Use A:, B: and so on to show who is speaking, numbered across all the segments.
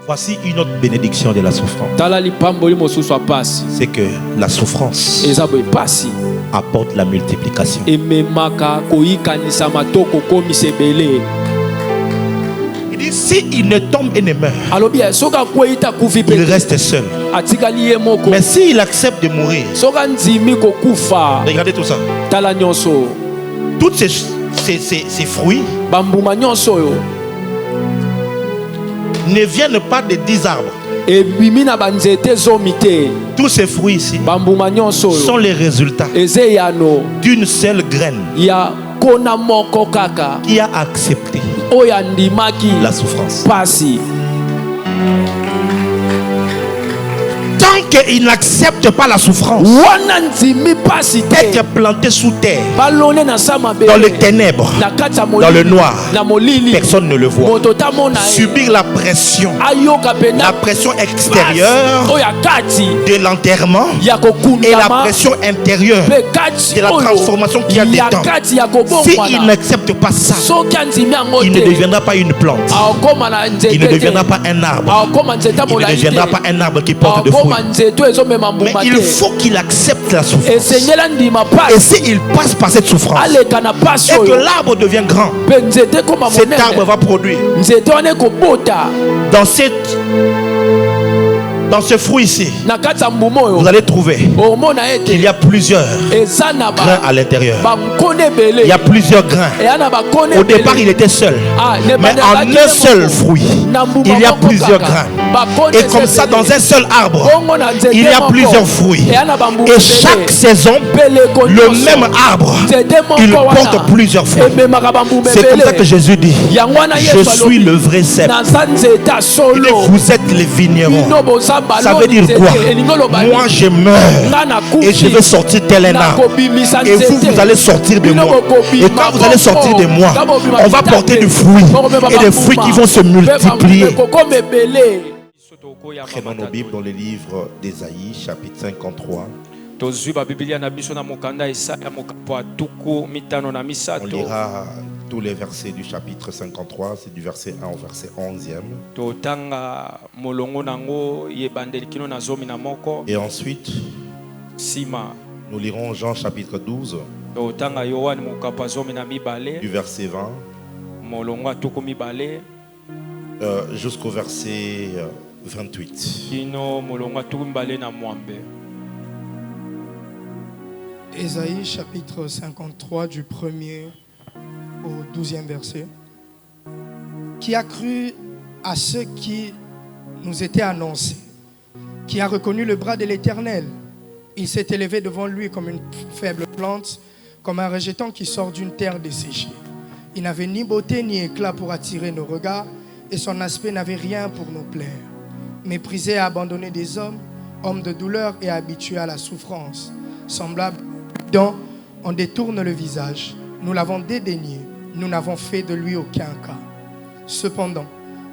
A: Voici une autre bénédiction de la souffrance. C'est que la souffrance apporte la multiplication. Il dit si il ne tombe et ne meurt, il reste seul. Mais s'il accepte de mourir, regardez tout ça. Toutes ces fruits ne viennent pas de 10 arbres. Tous ces fruits ici sont les résultats d'une seule graine qui a accepté la souffrance. Tant qu'il n'accepte pas la souffrance, être planté sous terre, dans les ténèbres, dans le noir, personne ne le voit. Subir la pression extérieure de l'enterrement et la pression intérieure de la transformation qu'il y a dedans. S'il n'accepte pas ça, il ne deviendra pas une plante, il ne deviendra pas un arbre, il ne deviendra pas un arbre qui porte de fruits. Mais il faut qu'il accepte la souffrance. Et s'il passe par cette souffrance et que l'arbre devient grand, cet arbre va produire. Dans ce fruit ici, vous allez trouver qu'il y a plusieurs grains à l'intérieur. Il y a plusieurs grains. Au départ, il était seul. Mais en un seul fruit, il y a plusieurs grains. Et comme ça, dans un seul arbre, il y a plusieurs fruits. Et chaque saison, le même arbre, il porte plusieurs fruits. C'est comme ça que Jésus dit: je suis le vrai cep. Vous êtes les vignerons. Ça veut dire quoi? Moi je meurs et je vais sortir tel un arbre. Et vous allez sortir de moi. Et quand vous allez sortir de moi, on va porter du fruit. Et des fruits qui vont se multiplier. Prenons nos Bibles dans le livre d'Ésaïe, chapitre 53. On lira tous les versets du chapitre 53, c'est du verset 1 au verset 11e. Et ensuite, nous lirons Jean chapitre 12, du verset 20 jusqu'au verset 28.
B: Ésaïe chapitre 53 du 1er au 12e verset. Qui a cru à ce qui nous était annoncé, qui a reconnu le bras de l'Éternel. Il s'est élevé devant lui comme une faible plante, comme un rejeton qui sort d'une terre desséchée. Il n'avait ni beauté ni éclat pour attirer nos regards, et son aspect n'avait rien pour nous plaire. Méprisé et abandonné des hommes, homme de douleur et habitué à la souffrance, semblable dont on détourne le visage. Nous l'avons dédaigné, nous n'avons fait de lui aucun cas. Cependant,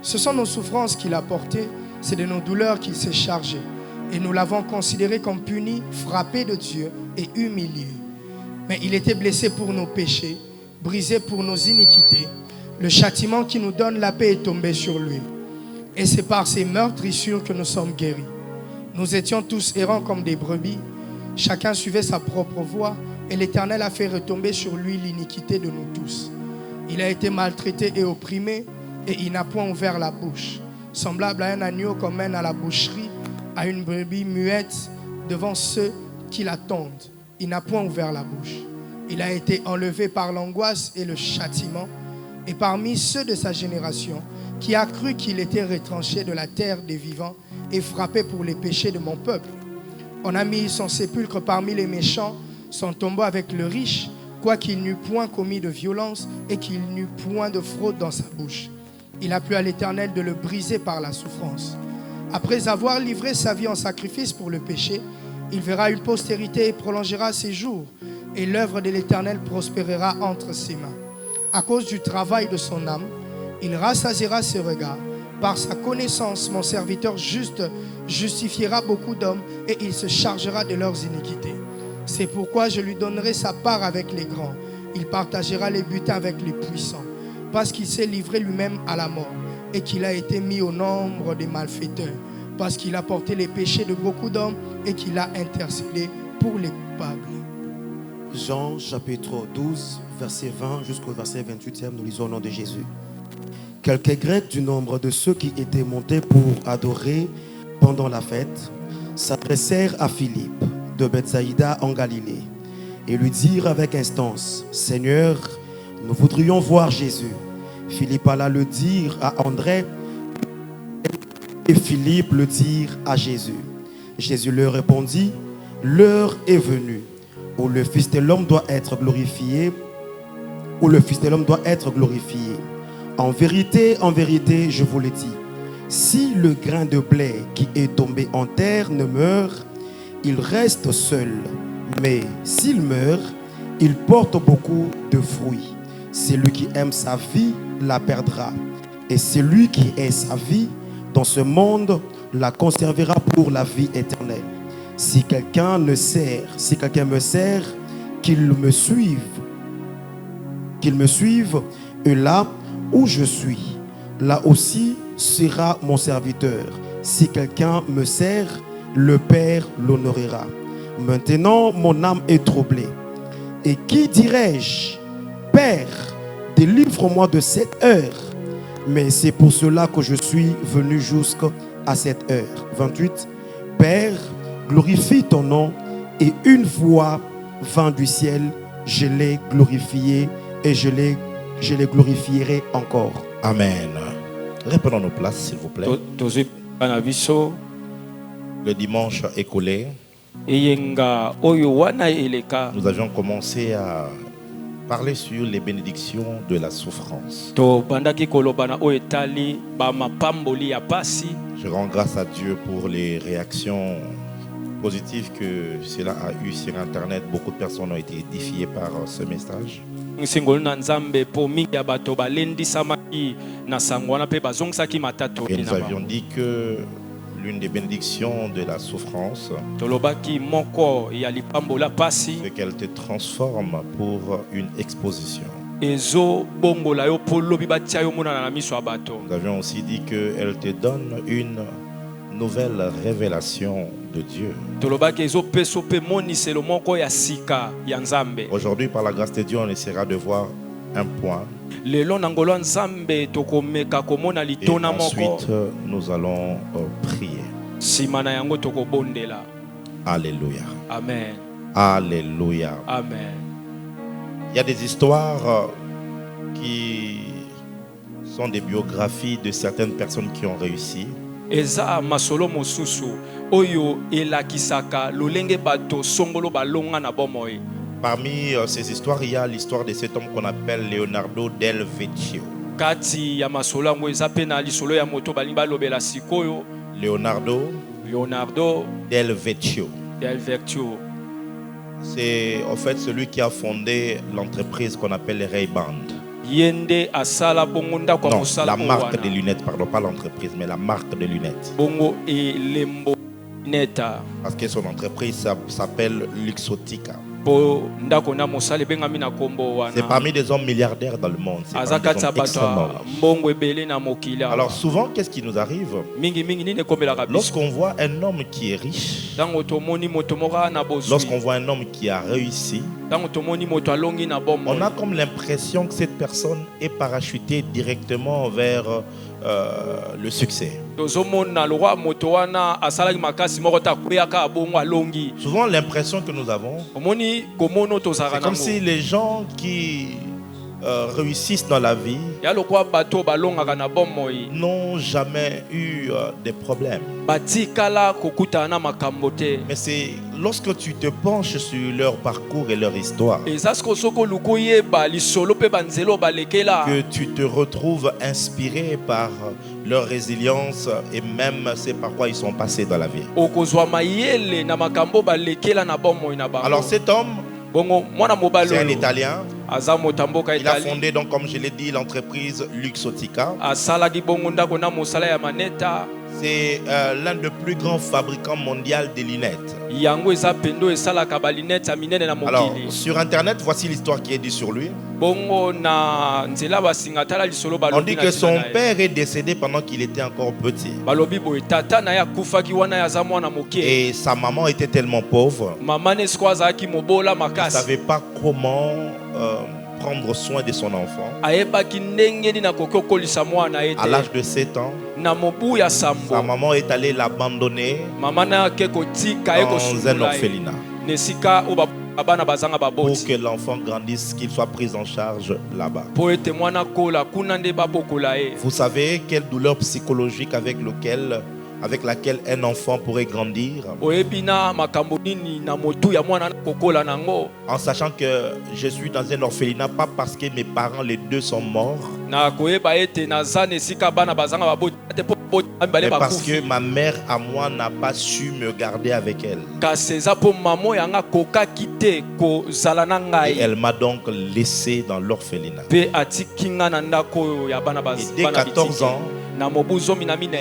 B: ce sont nos souffrances qu'il a portées, c'est de nos douleurs qu'il s'est chargé. Et nous l'avons considéré comme puni, frappé de Dieu et humilié. Mais il était blessé pour nos péchés, brisé pour nos iniquités. Le châtiment qui nous donne la paix est tombé sur lui. Et c'est par ses meurtrissures que nous sommes guéris. Nous étions tous errants comme des brebis. Chacun suivait sa propre voie et l'Éternel a fait retomber sur lui l'iniquité de nous tous. Il a été maltraité et opprimé et il n'a point ouvert la bouche. Semblable à un agneau qu'on mène à la boucherie, à une brebis muette devant ceux qui l'attendent. Il n'a point ouvert la bouche. Il a été enlevé par l'angoisse et le châtiment. Et parmi ceux de sa génération, qui a cru qu'il était retranché de la terre des vivants et frappé pour les péchés de mon peuple. On a mis son sépulcre parmi les méchants, son tombeau avec le riche, quoiqu'il n'eût point commis de violence et qu'il n'eût point de fraude dans sa bouche. Il a plu à l'Éternel de le briser par la souffrance. Après avoir livré sa vie en sacrifice pour le péché, il verra une postérité et prolongera ses jours, et l'œuvre de l'Éternel prospérera entre ses mains. À cause du travail de son âme, il rassasiera ses regards. Par sa connaissance, mon serviteur juste justifiera beaucoup d'hommes et il se chargera de leurs iniquités. C'est pourquoi je lui donnerai sa part avec les grands. Il partagera les butins avec les puissants, parce qu'il s'est livré lui-même à la mort et qu'il a été mis au nombre des malfaiteurs, parce qu'il a porté les péchés de beaucoup d'hommes et qu'il a intercédé pour les coupables.
A: Jean chapitre 12, verset 20 jusqu'au verset 28e, nous lisons au nom de Jésus. Quelques Grecs du nombre de ceux qui étaient montés pour adorer pendant la fête s'adressèrent à Philippe de Bethsaïda en Galilée et lui dirent avec instance: Seigneur, nous voudrions voir Jésus. Philippe alla le dire à André et Philippe le dire à Jésus. Jésus leur répondit: l'heure est venue où le Fils de l'homme doit être glorifié, En vérité, je vous le dis, si le grain de blé qui est tombé en terre ne meurt, il reste seul. Mais s'il meurt, il porte beaucoup de fruits. Celui qui aime sa vie la perdra. Et celui qui aime sa vie dans ce monde la conservera pour la vie éternelle. Si quelqu'un me sert, qu'il me suive. Et là où je suis, là aussi sera mon serviteur. Si quelqu'un me sert, le Père l'honorera. Maintenant, mon âme est troublée. Et qui dirais-je? Père, délivre-moi de cette heure. Mais c'est pour cela que je suis venu jusqu'à cette heure. 28. Père, glorifie ton nom. Et une fois vent du ciel, je l'ai glorifié et je les glorifierai encore.
C: Amen. Reprenons nos places, s'il vous plaît. Le dimanche écoulé, nous avions commencé à parler sur les bénédictions de la souffrance. Je rends grâce à Dieu pour les réactions positives que cela a eu sur Internet. Beaucoup de personnes ont été édifiées par ce message. Et nous avions dit que l'une des bénédictions de la souffrance, c'est qu'elle te transforme pour une exposition. Nous avions aussi dit qu'elle te donne une nouvelle révélation de Dieu. Aujourd'hui, par la grâce de Dieu, on essaiera de voir un point. Et ensuite, nous allons prier. Alléluia.
B: Amen.
C: Alléluia.
B: Amen.
C: Il y a des histoires qui sont des biographies de certaines personnes qui ont réussi. Parmi ces histoires, il y a l'histoire de cet homme qu'on appelle Leonardo Del Vecchio. Leonardo Del Vecchio. C'est en fait celui qui a fondé l'entreprise qu'on appelle les Ray-Ban. Non, la marque de lunettes, pardon, pas l'entreprise, mais la marque de lunettes. Parce que son entreprise s'appelle Luxottica. C'est parmi des hommes milliardaires dans le monde. C'est parmi des hommes extrêmement riches. Alors souvent, qu'est-ce qui nous arrive? Lorsqu'on voit un homme qui est riche, lorsqu'on voit un homme qui a réussi, on a comme l'impression que cette personne est parachutée directement vers le succès. Souvent l'impression que nous avons, c'est comme si les gens qui réussissent dans la vie n'ont jamais eu des problèmes. Mais c'est lorsque tu te penches sur leur parcours et leur histoire que tu te retrouves inspiré par leur résilience et même c'est par quoi ils sont passés dans la vie. Alors cet homme, c'est un Italien. Il a fondé donc, comme je l'ai dit, l'entreprise Luxottica.
A: C'est l'un des plus grands fabricants mondiaux de lunettes. Alors, sur internet, voici l'histoire qui est dite sur lui. On dit que son père est décédé pendant qu'il était encore petit. Et sa maman était tellement pauvre. Elle ne savait pas comment prendre soin de son enfant. À l'âge de 7 ans, sa maman est allée l'abandonner dans un orphelinat pour que l'enfant grandisse, qu'il soit pris en charge là-bas. Vous savez quelle douleur psychologique avec laquelle un enfant pourrait grandir, en sachant que je suis dans un orphelinat, pas parce que mes parents les deux sont morts, mais parce que ma mère à moi n'a pas su me garder avec elle. Et elle m'a donc laissé dans l'orphelinat. Et dès 14 ans,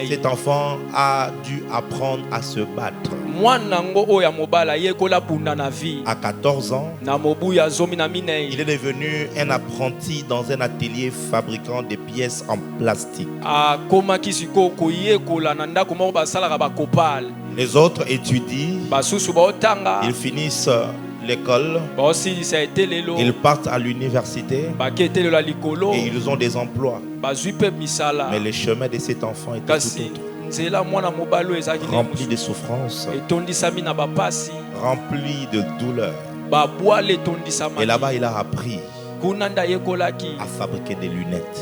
A: cet enfant a dû apprendre à se battre. À 14 ans, il est devenu un apprenti dans un atelier fabriquant des pièces en plastique. Les autres étudient, ils finissent l'école, ils partent à l'université et ils ont des emplois. Mais le chemin de cet enfant était tout autre. Rempli de souffrances, rempli de douleurs. Et là-bas, il a appris à fabriquer des lunettes.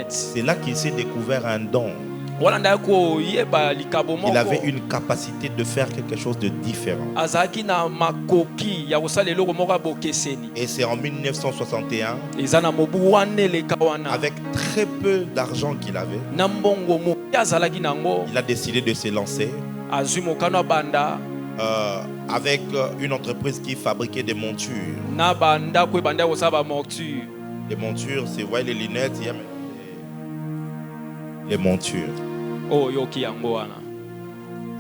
A: C'est là qu'il s'est découvert un don. Il avait une capacité de faire quelque chose de différent. Et c'est en 1961, avec très peu d'argent qu'il avait, il a décidé de se lancer avec une entreprise qui fabriquait des montures. Les montures, c'est, vous voyez les lunettes, il y a les montures.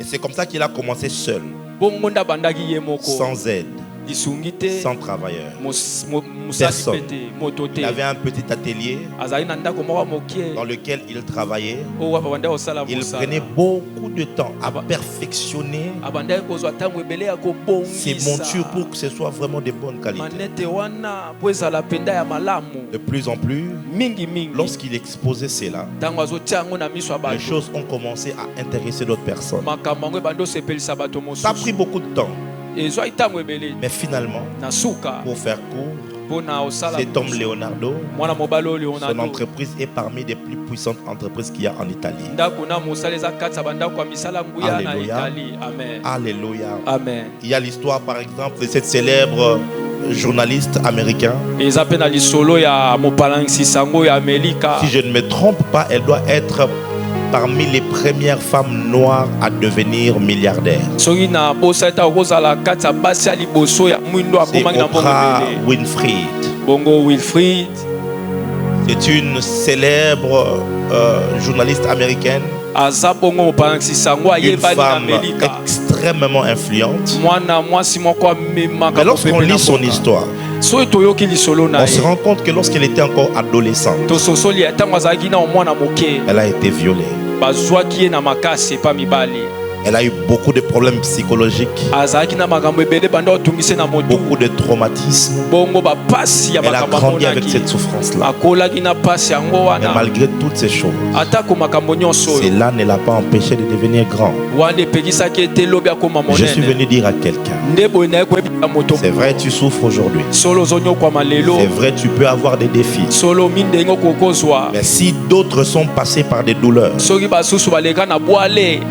A: Et c'est comme ça qu'il a commencé seul, sans aide, sans travailleur, personne. Il avait un petit atelier dans lequel il travaillait. Il prenait beaucoup de temps à perfectionner ces montures pour que ce soit vraiment de bonne qualité. De plus en plus, lorsqu'il exposait cela, les choses ont commencé à intéresser d'autres personnes. Ça a pris beaucoup de temps. Mais finalement, pour faire court, cet homme Leonardo, son entreprise est parmi les plus puissantes entreprises qu'il y a en Italie. Alléluia. Alléluia. Amen. Il y a l'histoire par exemple de cette célèbre journaliste américain. Si je ne me trompe pas, elle doit être parmi les premières femmes noires à devenir milliardaire. C'est Oprah Winfrey. C'est une célèbre journaliste américaine. Une femme extrêmement influente. Mais lorsqu'on lit son histoire, on se rend compte que lorsqu'elle était encore adolescente, elle a été violée. Elle a eu beaucoup de problèmes psychologiques, beaucoup de traumatismes. Elle a grandi avec cette souffrance-là. Mais malgré toutes ces choses, cela ne l'a pas empêché de devenir grand. Je suis venu dire à quelqu'un, c'est vrai, tu souffres aujourd'hui. C'est vrai, tu peux avoir des défis. Mais si d'autres sont passés par des douleurs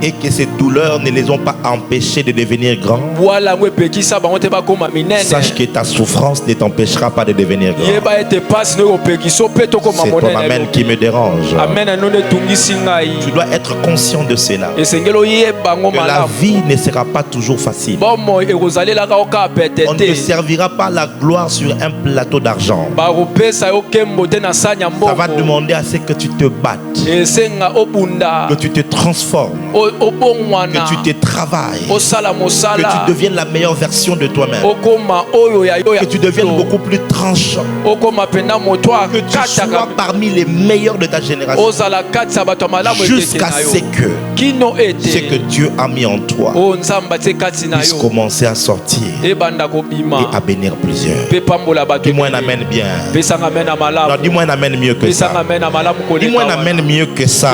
A: et que ces douleurs douleurs ne les ont pas empêchés de devenir grands, sache que ta souffrance ne t'empêchera pas de devenir grand. C'est ton amen qui me dérange. Tu dois être conscient de cela. Que la vie ne sera pas toujours facile. On ne servira pas la gloire sur un plateau d'argent. Ça va demander à ce que tu te battes, que tu te transformes, que tu te travailles, que tu deviennes la meilleure version de toi-même, que tu deviennes beaucoup plus tranchant, que tu sois parmi les meilleurs de ta génération, jusqu'à ce que Dieu a mis en toi puisse commencer à sortir et à bénir plusieurs. Dis-moi un amen bien. Non, dis-moi un amen mieux que ça. Dis-moi un amen mieux que ça.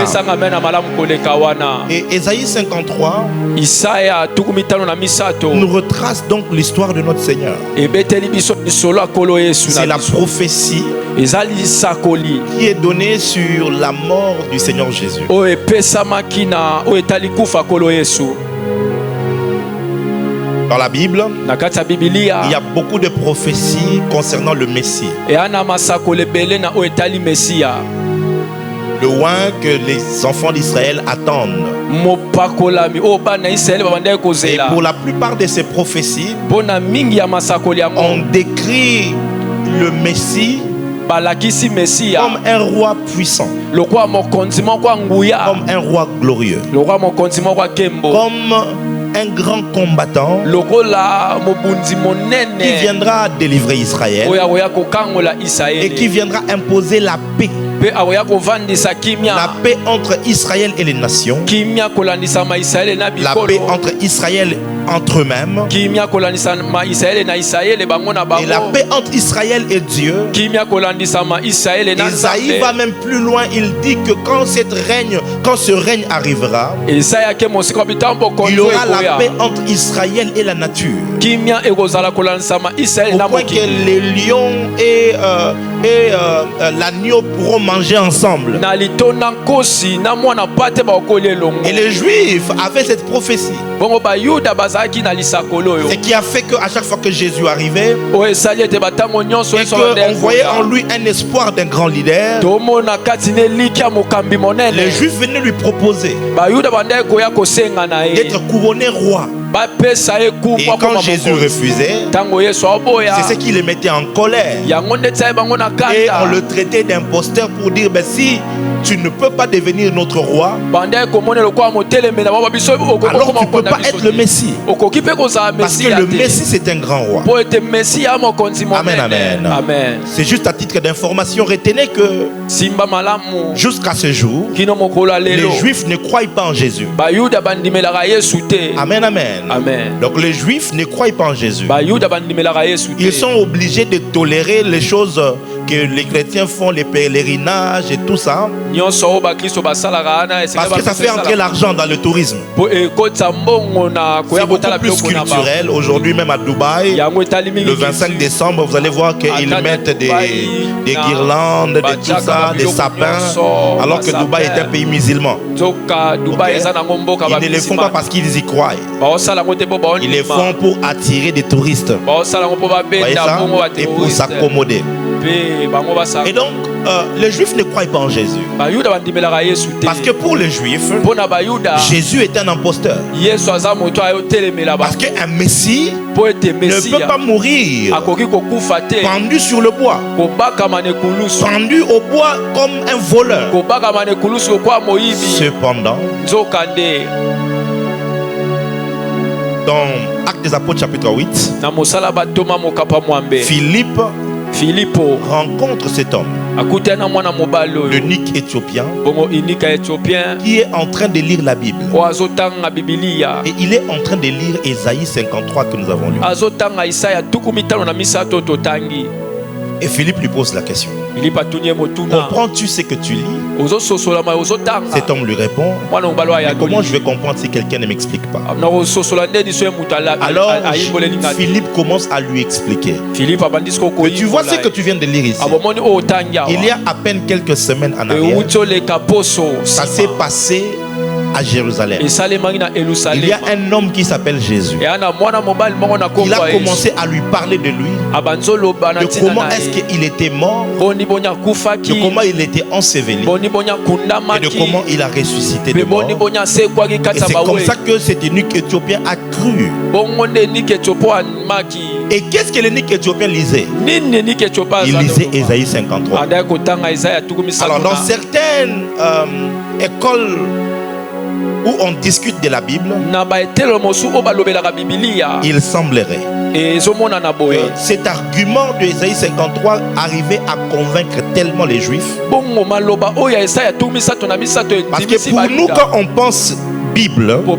A: Et Ésaïe 53 nous retrace donc l'histoire de notre Seigneur. C'est la prophétie qui est donnée sur la mort du Seigneur Jésus. Dans la Bible, il y a beaucoup de prophéties concernant le Messie. Le oin que les enfants d'Israël attendent. Et pour la plupart de ces prophéties, on décrit le Messie comme un roi puissant, comme un roi glorieux, comme un grand combattant qui viendra délivrer Israël et qui viendra imposer la paix. La paix entre Israël et les nations, la paix entre Israël entre eux-mêmes, et la paix entre Israël et Dieu. Isaïe va même plus loin, il dit que quand ce règne arrivera, il y aura la paix entre Israël et la nature, au point que les lions et l'agneau pourront manger ensemble. Et les Juifs avaient cette prophétie, ce qui a fait qu'à chaque fois que Jésus arrivait et qu'on voyait en lui un espoir d'un grand leader, les Juifs venaient lui proposer d'être couronné roi. Et quand Jésus refusait, c'est ce qui les mettait en colère. Et on le traitait d'imposteur pour dire, si tu ne peux pas devenir notre roi, alors tu ne peux pas être le Messie. Parce que le Messie, c'est un grand roi. Amen, amen. C'est juste à titre d'information, retenez que jusqu'à ce jour, les Juifs ne croient pas en Jésus. Amen, amen. Donc les Juifs ne croient pas en Jésus. Ils sont obligés de tolérer les choses que les chrétiens font, les pèlerinages et tout ça, parce que ça fait entrer l'argent dans le tourisme. C'est beaucoup plus culturel. Aujourd'hui, même à Dubaï, le 25 décembre, vous allez voir qu'ils mettent des guirlandes, de tout ça, des sapins, alors que Dubaï est un pays musulman. Okay. Ils ne le font pas parce qu'ils y croient. Ils le font pour attirer des touristes. Voyez ça? Et pour s'accommoder. Et donc, les Juifs ne croient pas en Jésus. Parce que pour les Juifs, Jésus est un imposteur. Parce qu'un Messie ne peut pas mourir pendu sur le bois, pendu au bois comme un voleur. Cependant, dans Actes des Apôtres chapitre 8, Philippe rencontre cet homme, le Nique éthiopien, qui est en train de lire la Bible. Et il est en train de lire Ésaïe 53 que nous avons lu. Et Philippe lui pose la question: comprends-tu ce que tu lis? Cet homme lui répond: mais comment je vais comprendre si quelqu'un ne m'explique pas? Alors Philippe commence à lui expliquer que tu vois ce que tu viens de lire ici. Il y a à peine quelques semaines en arrière, ça s'est passé à Jérusalem. Il y a un homme qui s'appelle Jésus. Il a commencé à lui parler de lui, de comment est-ce qu'il était mort, de comment il était enseveli, et de comment il a ressuscité de mort. Et c'est comme ça que cet eunuque éthiopien a cru. Et qu'est-ce que l'eunuque éthiopien lisait? Il lisait Ésaïe 53. Alors dans certaines écoles où on discute de la Bible, il semblerait que cet argument de Ésaïe 53 arrivait à convaincre tellement les Juifs. Parce que pour nous, quand on pense Bible, on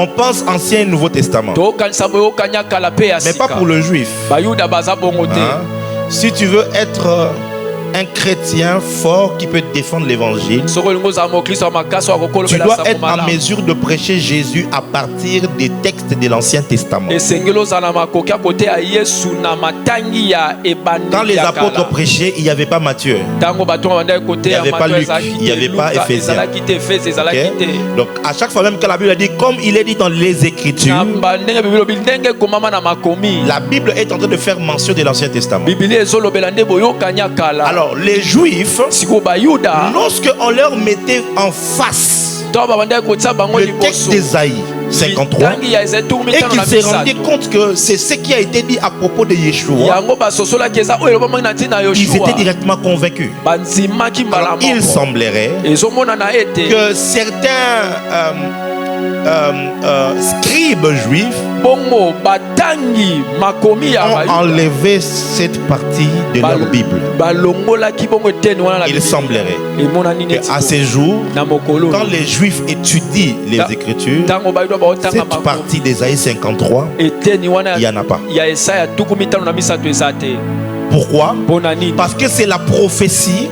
A: pense Ancien et Nouveau Testament, mais pas pour le Juif. Si tu veux être un chrétien fort qui peut défendre l'évangile, tu dois être en mesure de prêcher Jésus à partir des textes de l'Ancien Testament. Quand les apôtres prêchaient, il n'y avait pas Matthieu, il n'y avait pas Luc, il n'y avait pas Éphésiens. Okay? Donc à chaque fois même que la Bible dit, comme il est dit dans les Écritures, la Bible est en train de faire mention de l'Ancien Testament. Alors les Juifs, lorsque on leur mettait en face le texte d'Ésaïe 53 et qu'ils se rendaient compte que c'est ce qui a été dit à propos de Yeshua, ils étaient directement convaincus. Alors, il semblerait que certains scribes juifs ont enlevé cette partie de leur Bible. Il semblerait qu'à ces jours, quand les Juifs étudient les Écritures, cette partie d'Ésaïe 53, il n'y en a pas. Pourquoi? Parce que c'est la prophétie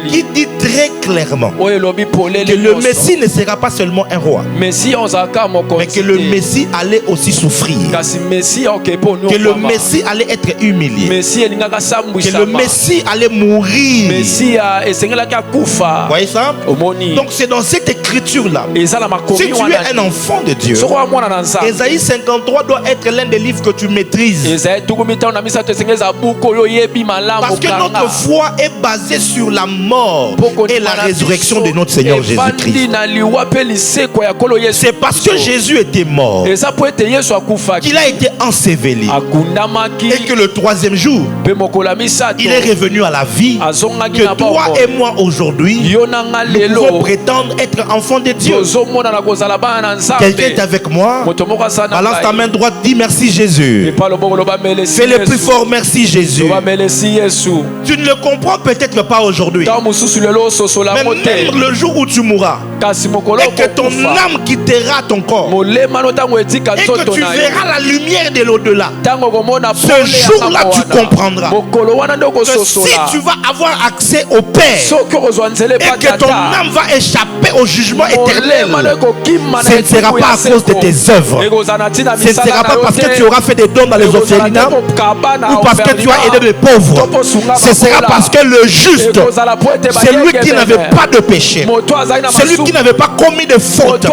A: qui dit très clairement que le Messie ne sera pas seulement un roi, mais que le Messie allait aussi souffrir, que le Messie allait être humilié, que le Messie allait mourir. Vous voyez ça? Donc c'est dans cette écriture-là. Si tu es un enfant de Dieu, Ésaïe 53 doit être l'un des livres que tu maîtrises. Parce que notre foi est basée sur la mort et la résurrection de notre Seigneur Jésus-Christ. C'est parce que Jésus était mort qu'il a été enseveli et que le troisième jour il est revenu à la vie, que toi et moi aujourd'hui nous pouvons prétendre être enfants de Dieu. Quelqu'un est avec moi? Balance ta main droite, dis merci Jésus. Fais le plus fort, merci Jésus. Tu ne le comprends peut-être pas aujourd'hui, mais même le jour où tu mourras et que ton âme quittera ton corps et que tu verras la lumière de l'au-delà, ce jour-là tu comprendras que si tu vas avoir accès au Père et que ton âme va échapper au jugement éternel, ce ne sera pas à cause de tes œuvres, ce ne sera pas parce que tu auras fait des dons dans les orphelinats ou parce que tu as aidé les pauvres. Ce sera parce que le juste, celui qui n'avait pas de péché, celui qui n'avait pas commis de faute,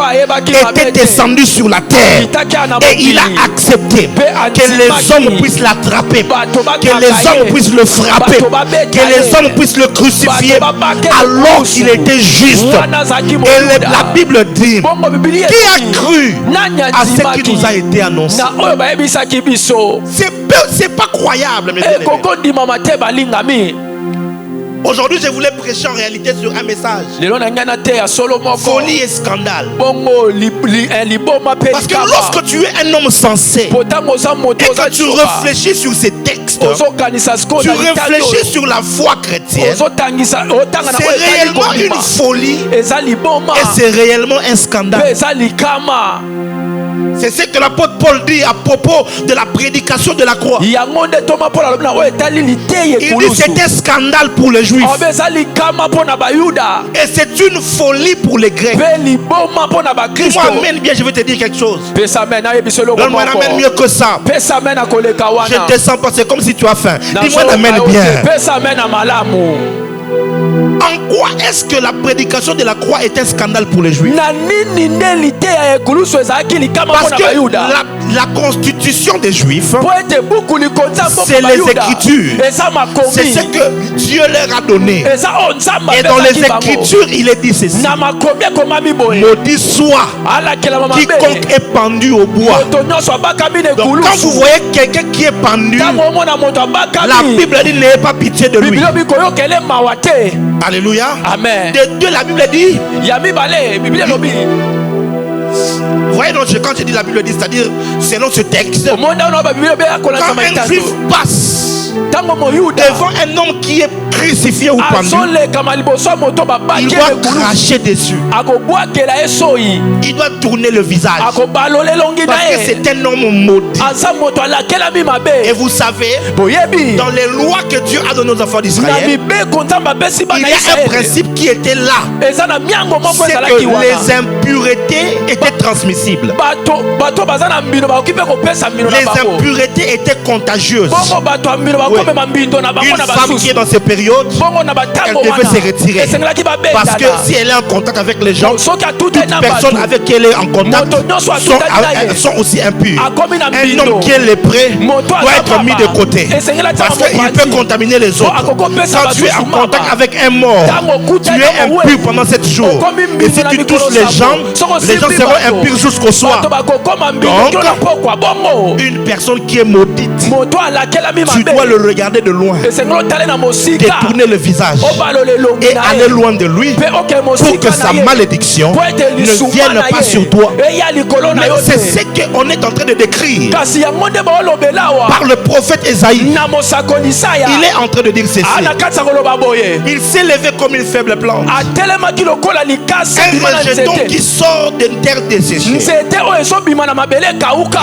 A: était descendu sur la terre et il a accepté que les hommes puissent l'attraper, que les hommes puissent le frapper, que les hommes puissent le crucifier alors qu'il était juste. Et la Bible dit, qui a cru à ce qui nous a été annoncé? C'est pas croyable, mes bien-aimés. Aujourd'hui, je voulais prêcher en réalité sur un message: folie et scandale. Parce que lorsque tu es un homme sensé et que tu réfléchis sur ces textes, tu réfléchis sur la foi chrétienne, c'est réellement une folie et c'est réellement un scandale. C'est ce que l'apôtre Paul dit à propos de la prédication de la croix. Il dit c'est un scandale pour les Juifs et c'est une folie pour les Grecs. Dis-moi amen bien, je vais te dire quelque chose. Donne-moi un amen mieux que ça. Je ne te sens pas, c'est comme si tu as faim. Dis-moi un amen bien. En quoi est-ce que la prédication de la croix est un scandale pour les Juifs? Parce que la constitution des Juifs, c'est les Écritures. C'est ce que Dieu leur a donné. Et dans les Écritures, il est dit ceci: maudit soit quiconque est pendu au bois. Donc quand vous voyez quelqu'un qui est pendu, la Bible dit n'ayez pas pitié de lui. Alléluia.
C: Amen.
A: De Dieu, la Bible dit. Vous voyez, donc, quand je dis la Bible dit, c'est-à-dire selon ce texte, quand un juif passe devant un homme qui est crucifié ou pendu, il doit cracher dessus. Il doit tourner le visage. Parce que c'est un homme maudit. Et vous savez, dans les lois que Dieu a données aux enfants d'Israël, il y a un principe qui était là. C'est que les impuretés étaient transmissibles. Les impuretés étaient contagieuses. Oui. Une femme qui est dans ces périodes, elle devait se retirer. Parce que si elle est en contact avec les gens, toute personne avec qui elle est en contact sont aussi impures. Un homme qui est lépré doit être mis de côté. Parce qu'il peut contaminer les autres. Quand tu es en contact avec un mort, tu es impur pendant 7 jours. Et si tu touches les gens seront impurs jusqu'au soir. Donc, une personne qui est maudite, tu dois le regarder de loin, détourner le visage et aller loin de lui pour que sa malédiction ne vienne pas sur toi. Mais c'est ce qu'on est en train de décrire par le prophète Esaïe. Il est en train de dire ceci: il s'est levé comme une faible plante, un rejeton qui sort d'une terre desséchée.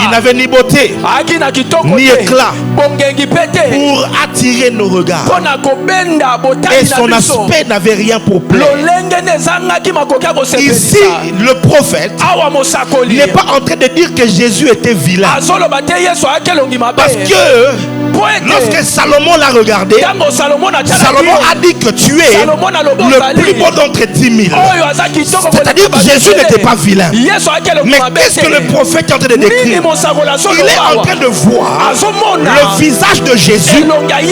A: Il n'avait ni beauté ni éclat pour attirer nos regards, et son aspect n'avait rien pour plaire. Ici, le prophète n'est pas en train de dire que Jésus était vilain, parce que lorsque Salomon l'a regardé, Salomon a dit que tu es le plus beau d'entre 10 000. C'est-à-dire que Jésus n'était pas vilain. Mais qu'est-ce que le prophète est en train de décrire? Il est en train de voir le visage de Jésus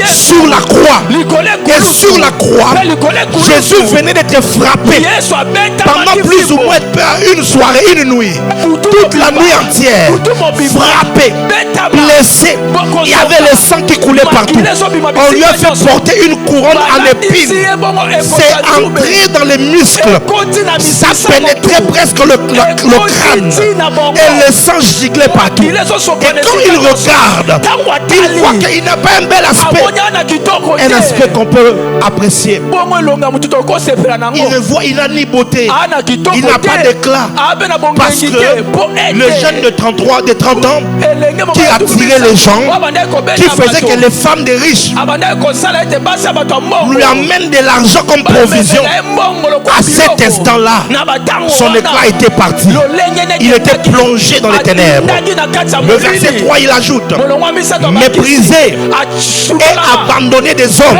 A: sur la croix. Et sur la croix, Jésus venait d'être frappé pendant plus ou moins une soirée, une nuit, toute la nuit entière, frappé, blessé. Il y avait le sang qui coulait partout. On lui a fait porter une couronne en épines. C'est entré dans les muscles, ça pénétrait presque le crâne, et le sang giglait partout. Et quand il regarde, il voit qu'il n'a pas un bel aspect, un aspect qu'on peut apprécier. Il ne voit, il n'a ni beauté, il n'a pas d'éclat, parce que le jeune de 30 ans qui attirait les gens, qui faisait que les femmes des riches lui amènent de l'argent comme provision, à cet instant-là, son éclat était parti. Il était plongé dans les ténèbres. Le verset 3, il ajoute: méprisé et abandonné des hommes.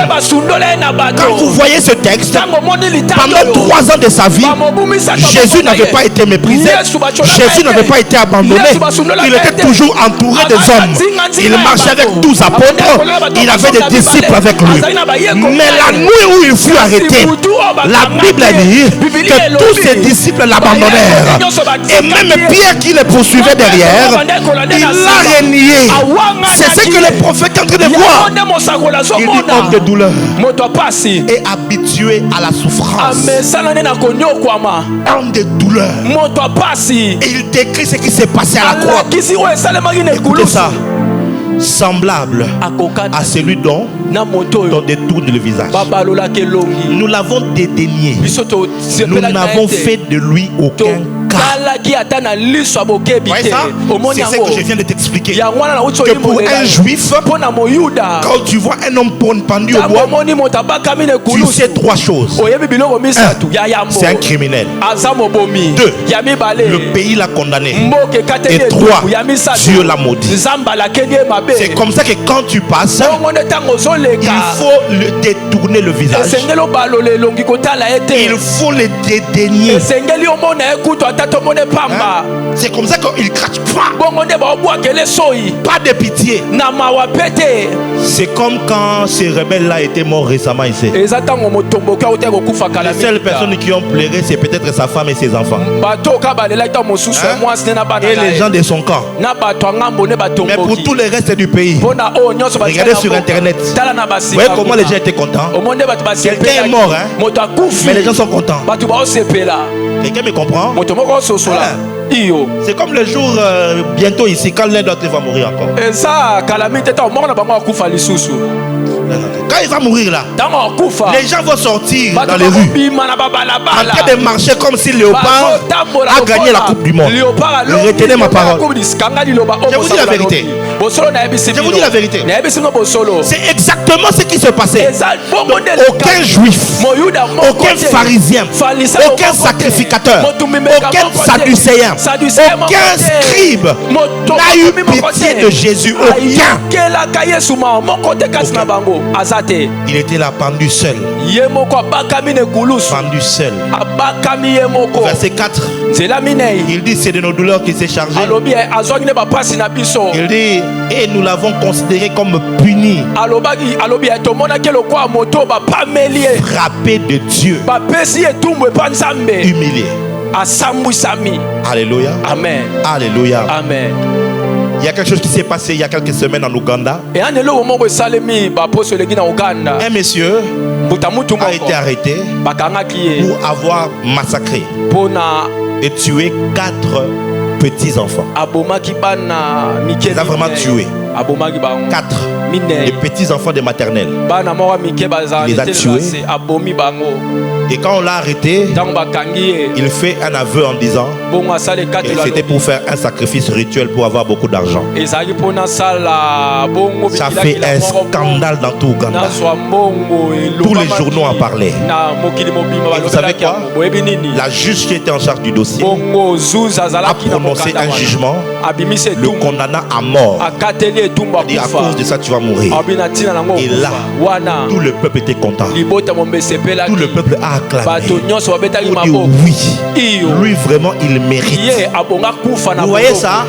A: Quand vous voyez ce texte, pendant 3 ans de sa vie, Jésus n'avait pas été méprisé, Jésus n'avait pas été abandonné, il était toujours entouré des hommes. Il marchait avec 12 apôtres, il avait des disciples avec lui. Mais la nuit où il fut arrêté, la Bible dit que tous ses disciples l'abandonnèrent, et même Pierre qui le poursuivait derrière, il l'a renié. C'est ce que le prophète est en train de voir. Il dit homme de douleur et habitué à la souffrance, homme de douleur. Et il décrit ce qui s'est passé à la croix. Écoutez ça: semblable à celui dont détourne le visage. Nous l'avons dédaigné. Nous n'avons fait de lui aucun voyez ça? C'est ce que je viens de t'expliquer. Que pour un juif, quand tu vois un homme pendu au bois, tu sais trois choses. Un, c'est un criminel. Deux, le pays l'a condamné. Et trois, Dieu l'a maudit. C'est comme ça que quand tu passes, il faut le détourner le visage. Il faut le dédaigner. C'est comme ça qu'il crache pas de pitié. C'est comme quand ces rebelles-là étaient morts récemment ici. Les seules personnes qui ont pleuré, c'est peut-être sa femme et ses enfants. Et les gens de son camp. Mais pour tout le reste du pays, regardez sur internet. Vous voyez comment les gens étaient contents. Quelqu'un est mort, hein? Mais les gens sont contents. Quelqu'un me comprend? C'est comme le jour bientôt ici, quand l'un d'entre eux va mourir encore. Quand il va mourir là, les gens vont sortir dans les rues en train de marcher comme si Léopard a gagné la Coupe du Monde. Retenez ma parole. Je vous dis la vérité. Je vous dis la vérité. C'est exactement ce qui se passait. Aucun juif, aucun pharisien, aucun sacrificateur, aucun sadducéen, aucun scribe n'a eu pitié de Jésus. Aucun. Il était là pendu seul. Pendu seul. Verset 4. Il dit c'est de nos douleurs qu'il s'est chargé. Il dit et nous l'avons considéré comme puni, frappé de Dieu, humilié. Alléluia.
C: Amen.
A: Alléluia.
C: Amen.
A: Il y a quelque chose qui s'est passé il y a quelques semaines en Ouganda. Un monsieur a été arrêté pour avoir massacré et tué 4 petits-enfants. Il a vraiment tué 4 les petits-enfants de maternelle. Il les a tués. Et quand on l'a arrêté, il fait un aveu en disant que c'était pour faire un sacrifice rituel pour avoir beaucoup d'argent. Ça fait un scandale dans tout Ouganda. Tous les journaux en parlaient. Et vous savez quoi? La juge qui était en charge du dossier a prononcé un jugement, le condamnant à mort. Et à cause de ça, tu vas mourir. Et là, tout le peuple était content. Tout le peuple a acclamé. On dit oui, lui vraiment il mérite. Vous voyez ça?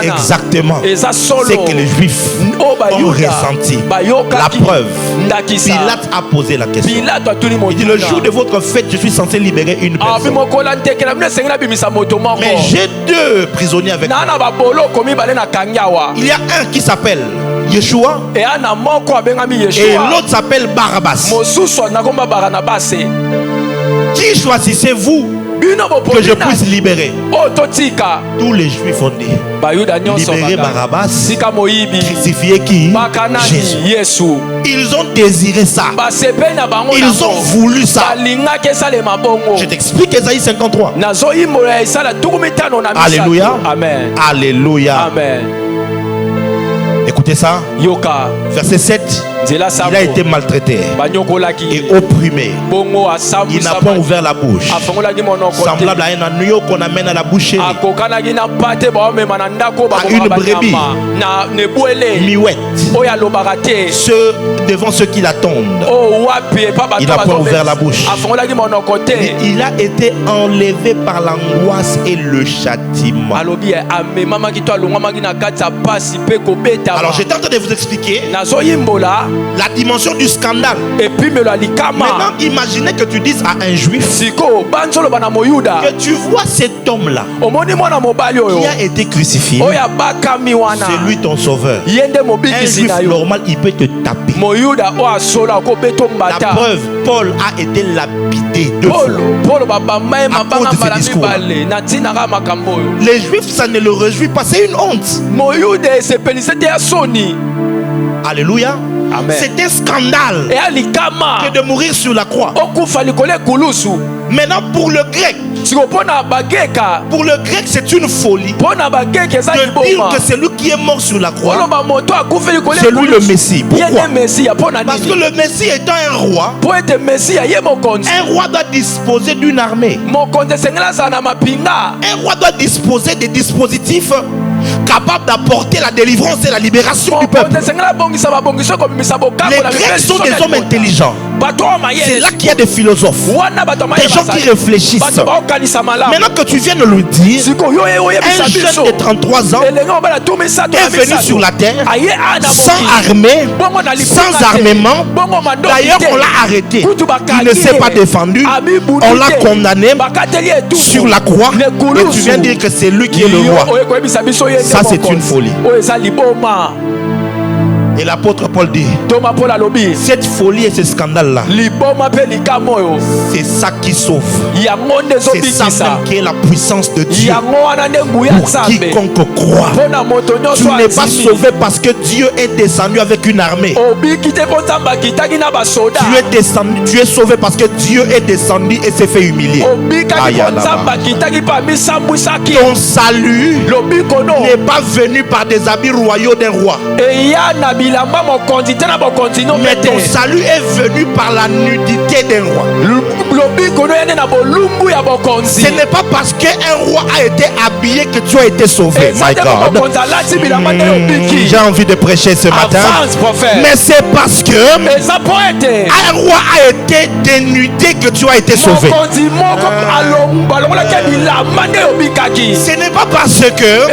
A: C'est exactement ce que les Juifs ont ressenti. La preuve, Pilate a posé la question. Il dit le jour de votre fête, je suis censé libérer une personne. Mais j'ai 2 prisonniers avec moi. Il y a un qui s'appelle Yeshua et l'autre s'appelle Barabbas. Qui choisissez-vous que je puisse libérer? Tous les Juifs ont dit libérer Barabbas, crucifier qui? Jésus. Ils ont désiré ça. Ils ont voulu ça. Je t'explique Ésaïe 53. Alléluia.
C: Amen.
A: Alléluia.
C: Amen.
A: Écoutez ça. Verset 7. Il a été maltraité et opprimé. Il n'a pas ouvert la bouche. Semblable à un agneau qu'on amène à la boucherie, à une brebis miouette, ceux devant ceux qui l'attendent. Il n'a pas ouvert la bouche. Et il a été enlevé par l'angoisse et le châtiment. Alors j'étais en train de vous expliquer la dimension du scandale. Maintenant, imaginez que tu dises à un juif que tu vois cet homme-là qui a été crucifié, c'est lui ton sauveur. Un juif normal, il peut te taper. La preuve, Paul a été lapidé 2 fois à cause de ce discours. Les juifs, ça ne le réjouit pas, c'est une honte. Alléluia. C'est un scandale que de mourir sur la croix. Maintenant, pour le grec, c'est une folie de dire que c'est lui qui est mort sur la croix, c'est lui le Messie. Pourquoi? Parce que le Messie étant un roi doit disposer d'une armée. Un roi doit disposer des dispositifs capables d'apporter la délivrance et la libération du peuple. Les Grecs sont des hommes intelligents. C'est là qu'il y a des philosophes, des gens qui réfléchissent. Maintenant que tu viens de le dire, un jeune de 33 ans est venu sur la terre sans armée, sans armement. D'ailleurs, on l'a arrêté. Il ne s'est pas défendu. On l'a condamné sur la croix. Et tu viens de dire que c'est lui qui est le roi. Ça, c'est une folie. Et l'apôtre Paul dit, cette folie et ce scandale-là, c'est ça qui sauve. C'est ça même qui est la puissance de Dieu pour quiconque croit. Tu n'es pas sauvé parce que Dieu est descendu avec une armée. Tu es sauvé parce que Dieu est descendu et s'est fait humilier. Ton salut n'est pas venu par des habits royaux d'un roi. Mais ton salut est venu par la nudité d'un roi. Ce n'est pas parce qu'un roi a été habillé que tu as été sauvé. My God. J'ai envie de prêcher ce matin. Mais c'est parce que un roi a été dénudé que tu as été sauvé. Ce n'est pas parce que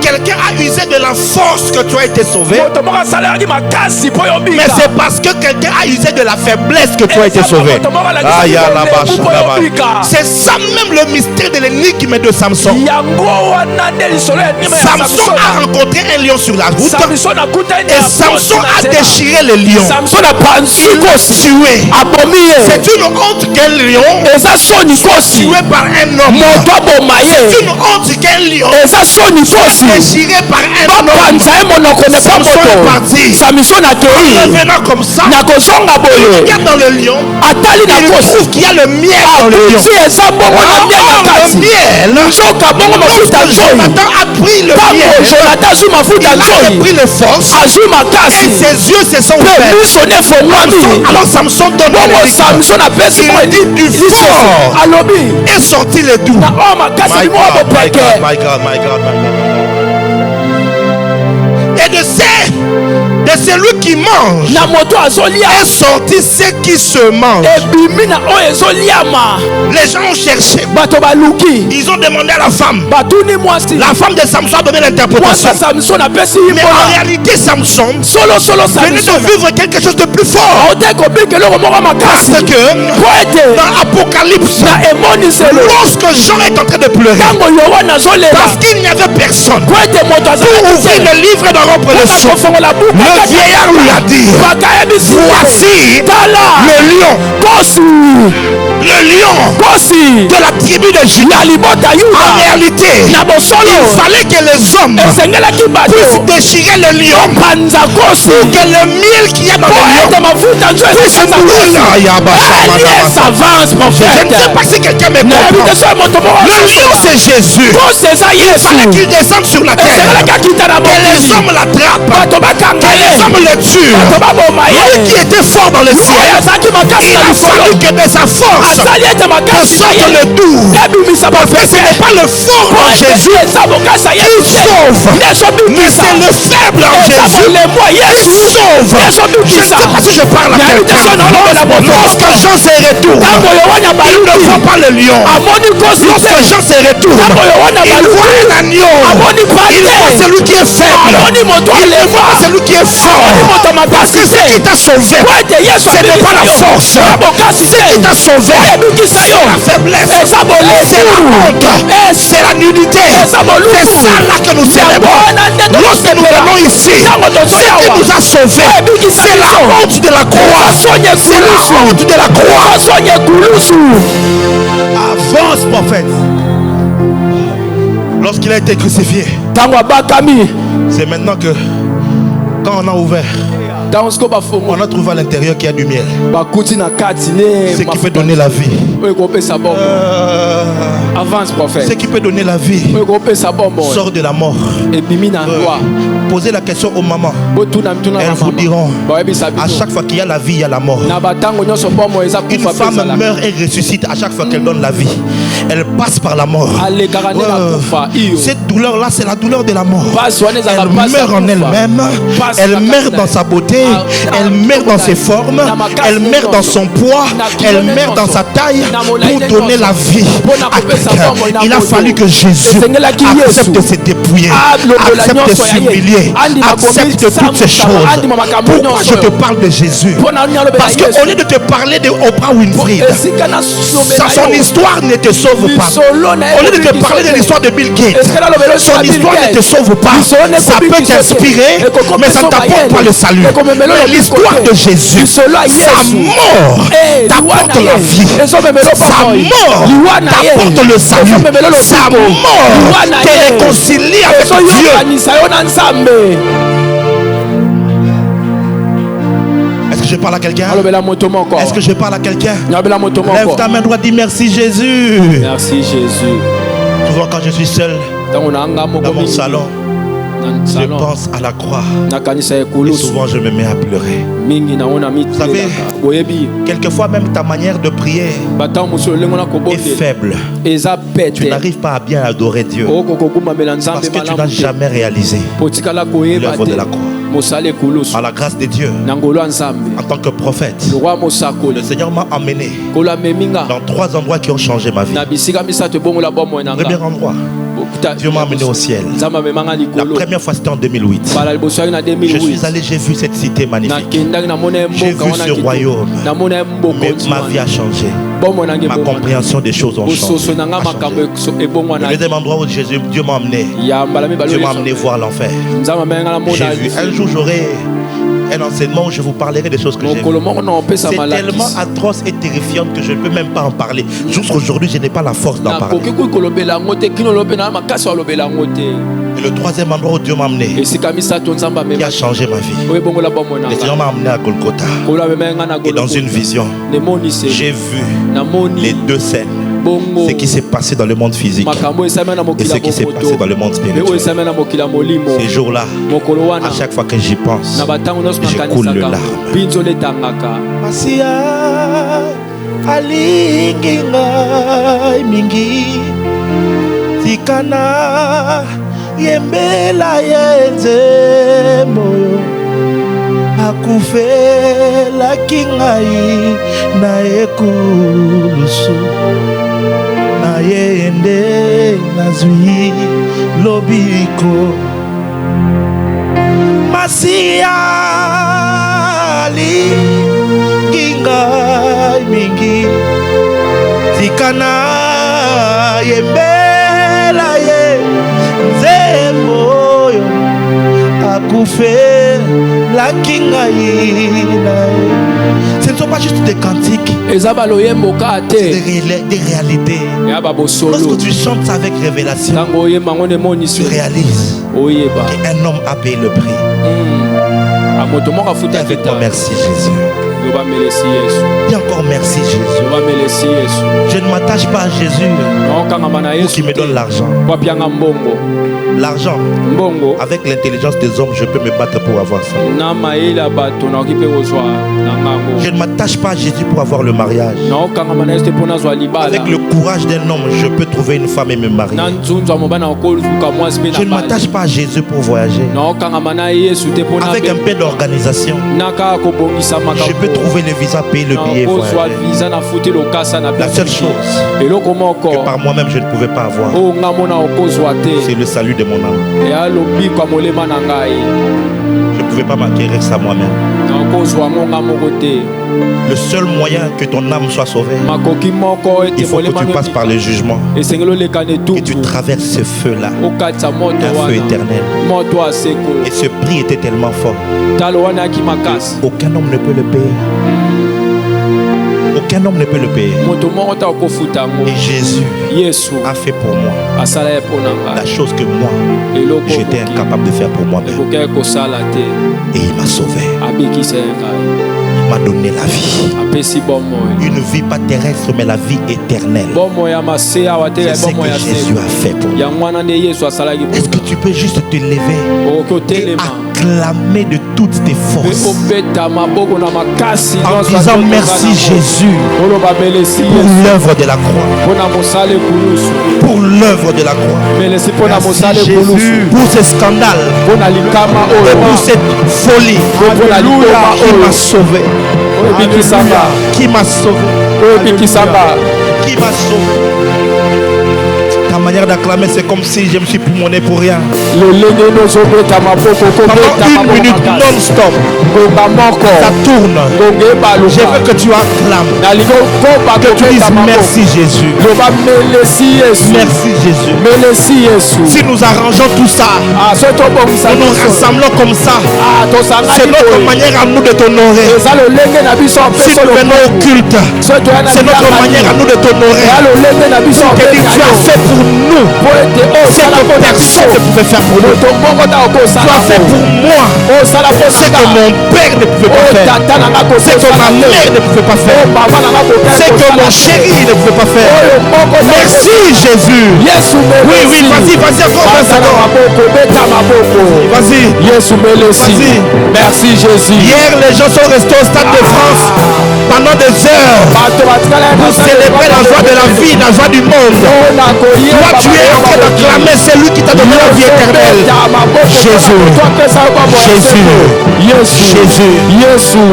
A: quelqu'un a usé de la force que tu as été sauvé. Mais c'est parce que quelqu'un a usé de la faiblesse que tu as été sauvé. C'est ça même le mystère de l'énigme de Samson. Samson a rencontré un lion sur la route et Samson a déchiré le lion. C'est une honte qu'un lion tué par un homme. C'est une honte qu'un lion déchiré par un homme. Samson est parti. En revenant comme ça, il regarde dans le lion. Il trouve qu'il y a le miel dans le lion. Le miel. Jonathan a pris le miel. Il a pris le force. Et ses yeux se sont ouverts. Alors Samson donne il dit du fort et sorti le doux. My God, my God, my God, my God. Et de celui qui mange est sorti ce qui se mange. Les gens ont cherché. Ils ont demandé à la femme. La femme de Samson a donné l'interprétation. Mais en réalité, Samson venait de vivre quelque chose de plus fort. Parce que dans Apocalypse, lorsque Jean est en train de pleurer, parce qu'il n'y avait personne pour ouvrir le livre dans rompre le son, le vieillard lui a dit, voici le lion de la tribu de Juda. En réalité, il fallait que les hommes puissent déchirer le lion pour que le miel qu'il y a dans le lion puisse mourir. Je ne sais pas si quelqu'un me comprend. Le lion, c'est Jésus. Il fallait qu'il descende sur la terre, que les hommes l'attrapent, que les hommes le tuent. Lui qui était fort dans le ciel, il a fallu que de sa force sorte le doux. Parce que ce n'est pas le fort en Jésus qui sauve, mais c'est le faible en Jésus qui sauve. Je ne sais pas si je parle à quelqu'un. Lorsque Jean se retourne, il ne voit pas le lion. Lorsque Jean se retourne, il voit un agneau. Il voit celui qui est faible. Il voit celui qui est fort. Parce que ce qui t'a sauvé, ce n'est pas la force. Ce qui t'a sauvé, c'est la faiblesse, c'est la honte, c'est la nudité. C'est ça là que nous célébrons. Lorsque nous venons ici, ce qui nous a sauvés, c'est la honte de la croix. C'est la honte de la croix. Avance, prophète. Lorsqu'il a été crucifié, c'est maintenant que quand on a ouvert on a trouvé à l'intérieur qu'il y a du miel. Ce qui peut donner la vie.
C: Avance, prophète.
A: Ce qui peut donner la vie sort de la mort. Posez la question aux mamans. Elles vous diront, à chaque fois qu'il y a la vie, il y a la mort. Une femme meurt et ressuscite à chaque fois qu'elle donne la vie. Elle passe par la mort. Cette douleur-là, c'est la douleur de la mort. Elle meurt en elle-même. Elle meurt dans sa beauté. Elle meurt dans ses formes. Elle meurt dans son poids. Elle meurt dans sa taille pour donner la vie à quelqu'un. Il a fallu que Jésus accepte de se dépouiller, accepte de s'humilier, accepte toutes ces choses. Pourquoi je te parle de Jésus? Parce qu'au lieu de te parler de Oprah Winfrey, son histoire ne te sauve pas. Au lieu de te parler de l'histoire de Bill Gates, son histoire ne te sauve pas. Ça peut t'inspirer, mais ça ne t'apporte pas le salut. Mais l'histoire de Jésus, sa mort t'apporte la vie. Sa mort t'apporte le salut. Sa mort te réconcilie avec Dieu. Est-ce que je parle à quelqu'un? Est-ce que je parle à quelqu'un? Lève ta main droite, dis merci Jésus.
C: Merci Jésus.
A: Souvent quand je suis seul dans mon salon, je pense à la croix et souvent je me mets à pleurer. Vous savez, quelquefois même ta manière de prier est faible. Tu n'arrives pas à bien adorer Dieu parce que tu n'as jamais réalisé l'œuvre de la croix. À la grâce de Dieu, en tant que prophète, le Seigneur m'a emmené dans 3 endroits qui ont changé ma vie. Le premier endroit, Dieu m'a amené au ciel. La première fois c'était en 2008. Je suis allé, j'ai vu cette cité magnifique. J'ai vu ce royaume. Mais ma vie a changé. Ma compréhension des choses ont changé. Le deuxième endroit où Dieu m'a amené, Dieu m'a amené voir l'enfer. J'ai vu, un jour j'aurai un enseignement où je vous parlerai des choses que j'ai vues. C'est tellement atroce et terrifiant que je ne peux même pas en parler. Jusqu'aujourd'hui, je n'ai pas la force d'en parler. Et le troisième endroit où Dieu m'a amené, qui a changé ma vie, le Seigneur m'a amené à Golgotha. Et dans une vision, j'ai vu les 2 scènes. Ce qui s'est passé dans le monde physique et ce qui s'est passé dans le monde spirituel. Ces jours-là, à chaque fois que j'y pense, je coule le larmes. Masia alingi ngai mingi tikana yembela yenze moyo akufela kingai na ekulusu na yende nazwi lobiko Masia alingi ngai mingi tikana yembela yenze moyo akufe la kingai. Ce ne sont pas juste des cantiques, c'est des réalités. Lorsque tu chantes avec révélation, tu réalises qu'un homme a payé le prix. Avec toi, merci Jésus. Dis encore merci Jésus. Je ne m'attache pas à Jésus pour qu'il me donne l'argent. L'argent, avec l'intelligence des hommes, je peux me battre pour avoir ça. Je ne m'attache pas à Jésus pour avoir le mariage. Avec le courage d'un homme, je peux trouver une femme et me marier. Je ne m'attache pas à Jésus pour voyager. Avec un peu d'organisation, je peux trouver le visa, payer le billet et voyager. La seule chose que par moi-même je ne pouvais pas avoir, c'est le salut de mon âme. Je ne pouvais pas m'acquérir ça moi-même. Le seul moyen que ton âme soit sauvée, il faut que tu passes par le jugement, que tu traverses ce feu-là, un feu éternel. Et ce prix était tellement fort, aucun homme ne peut le payer. Aucun homme ne peut le payer. Et Jésus a fait pour moi la chose que moi j'étais incapable de faire pour moi-même. Et il m'a sauvé. Il m'a donné la vie. Une vie pas terrestre, mais la vie éternelle. C'est ce que Jésus a fait pour moi. Est-ce que tu peux juste te lever et acclamer de toutes tes forces en disant merci Jésus pour l'œuvre de la croix, pour l'œuvre de la croix, merci Jésus pour ce scandale et pour cette folie qui m'a sauvé, qui m'a sauvé, qui m'a sauvé. Ta manière d'acclamer, c'est comme si je me suis pulmoné pour rien. Pendant 1 minute non-stop, ça tourne. Je veux que tu acclames, que tu dises merci Jésus. Merci Jésus. Si nous arrangeons tout ça, nous nous rassemblons comme ça, c'est notre manière à nous de t'honorer. Si nous venons au culte, c'est notre manière à nous de t'honorer. Tu as fait pour nous ce que personne ne pouvait faire pour nous. Tu as fait pour moi ce que mon père ne pouvait pas faire, ce que ma mère ne pouvait pas faire, ce que mon chéri ne pouvait pas faire. Merci Jésus. Oui, vas-y encore. Vas-y. Merci Jésus. Hier les gens sont restés au Stade de France pendant des heures pour célébrer la joie de la vie, la joie du monde. Toi tu es en train d'acclamer celui qui t'a donné la vie éternelle.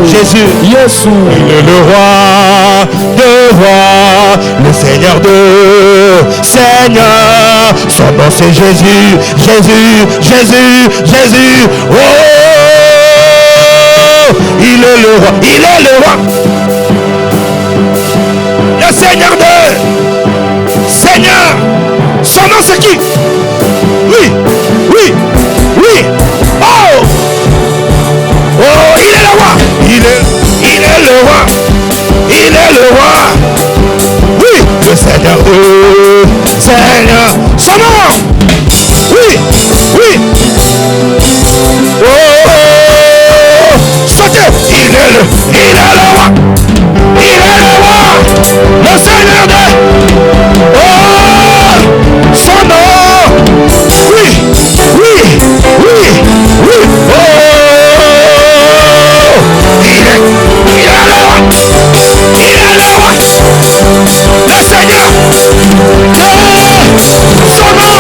A: Jésus. Il est le roi de rois, le Seigneur de seigneurs. Son nom c'est Jésus. Oh, il est le roi. Le Seigneur de seigneurs. Son nom c'est qui? Oui. Oh, il est le roi. Il est le roi. Oui, le Seigneur de Seigneur. Son nom. Oui. Oh, sautez. Il est le roi. Le Seigneur de. Oh, son nom. Oui. Oh, il est le roi. Le Seigneur de son nom.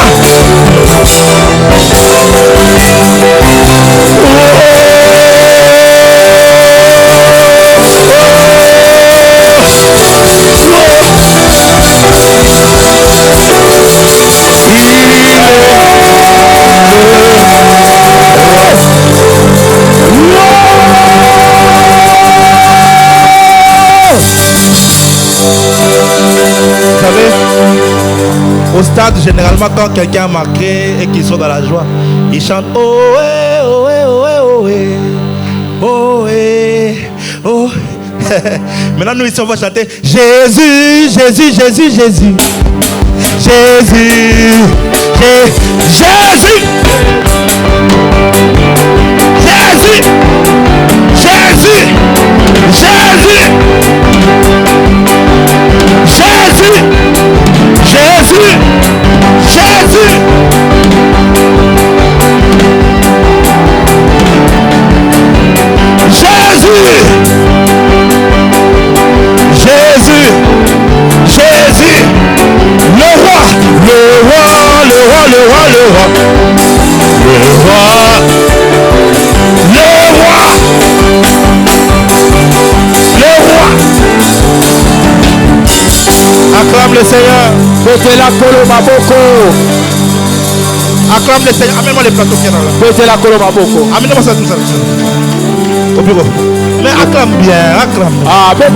A: Au stade, généralement, quand quelqu'un a marqué et qu'ils sont dans la joie, ils chantent oh, oh. Maintenant, nous ici, on va chanter Jésus. Acclame le Seigneur. Acclame le Seigneur. Amène-moi les plateaux qui sont là. Amène-moi ça tout ça. Au bureau. Mais acclame bien, acclame. Acclame.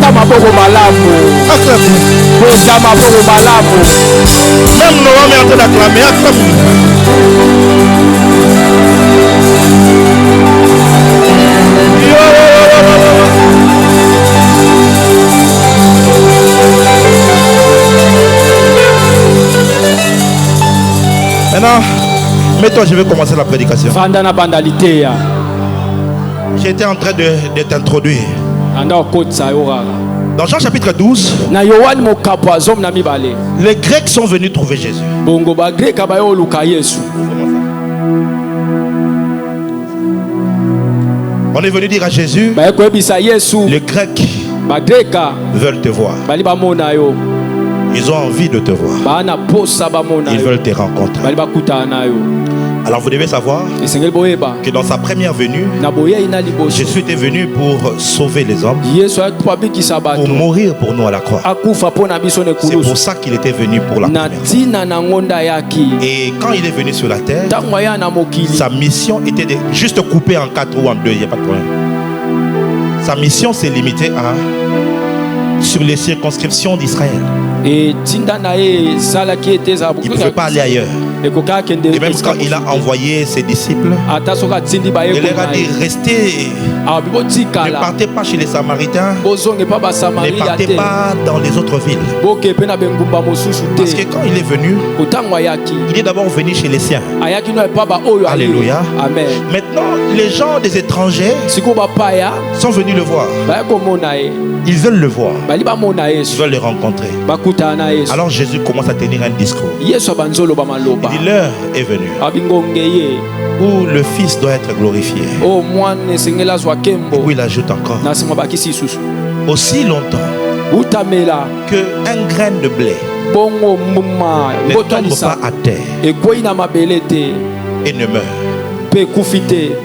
A: Même Noam est en train d'acclamer. Acclame. Maintenant, mets-toi, je vais commencer la prédication. J'étais en train de t'introduire. Dans Jean chapitre 12, les Grecs sont venus trouver Jésus. On est venu dire à Jésus, les Grecs veulent te voir. Ils ont envie de te voir. Ils veulent te rencontrer. Alors vous devez savoir que dans sa première venue, Jésus était venu pour sauver les hommes, pour mourir pour nous à la croix. C'est pour ça qu'il était venu pour la première fois. Et quand il est venu sur la terre, sa mission était de juste couper en 4 ou en 2, il n'y a pas de problème. Sa mission s'est limitée sur les circonscriptions d'Israël. Il ne pouvait pas aller ailleurs. Et même quand il a envoyé ses disciples, il leur a dit restez, ne partez pas chez les Samaritains, ne partez pas dans les autres villes. Parce que quand il est venu, il est d'abord venu chez les siens. Alléluia. Maintenant, les gens des étrangers sont venus le voir. Ils veulent le voir. Ils veulent le rencontrer. Alors Jésus commence à tenir un discours. Il dit l'heure est venue où le Fils doit être glorifié. Et puis il ajoute encore, aussi longtemps qu'un grain de blé ne tombe pas à terre et ne meurt,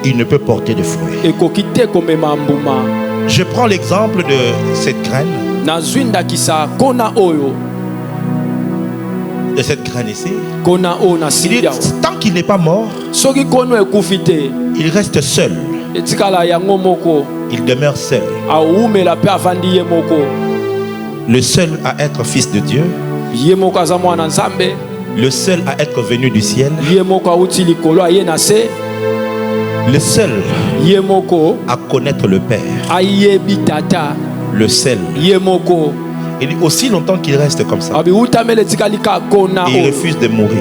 A: il ne peut porter de fruits. Je prends l'exemple de cette graine. De cette graine ici. Il dit, tant qu'il n'est pas mort, il reste seul. Il demeure seul. Le seul à être fils de Dieu. Le seul à être venu du ciel. Le seul à connaître le Père. Le seul. Il dit aussi longtemps qu'il reste comme ça. Il refuse de mourir.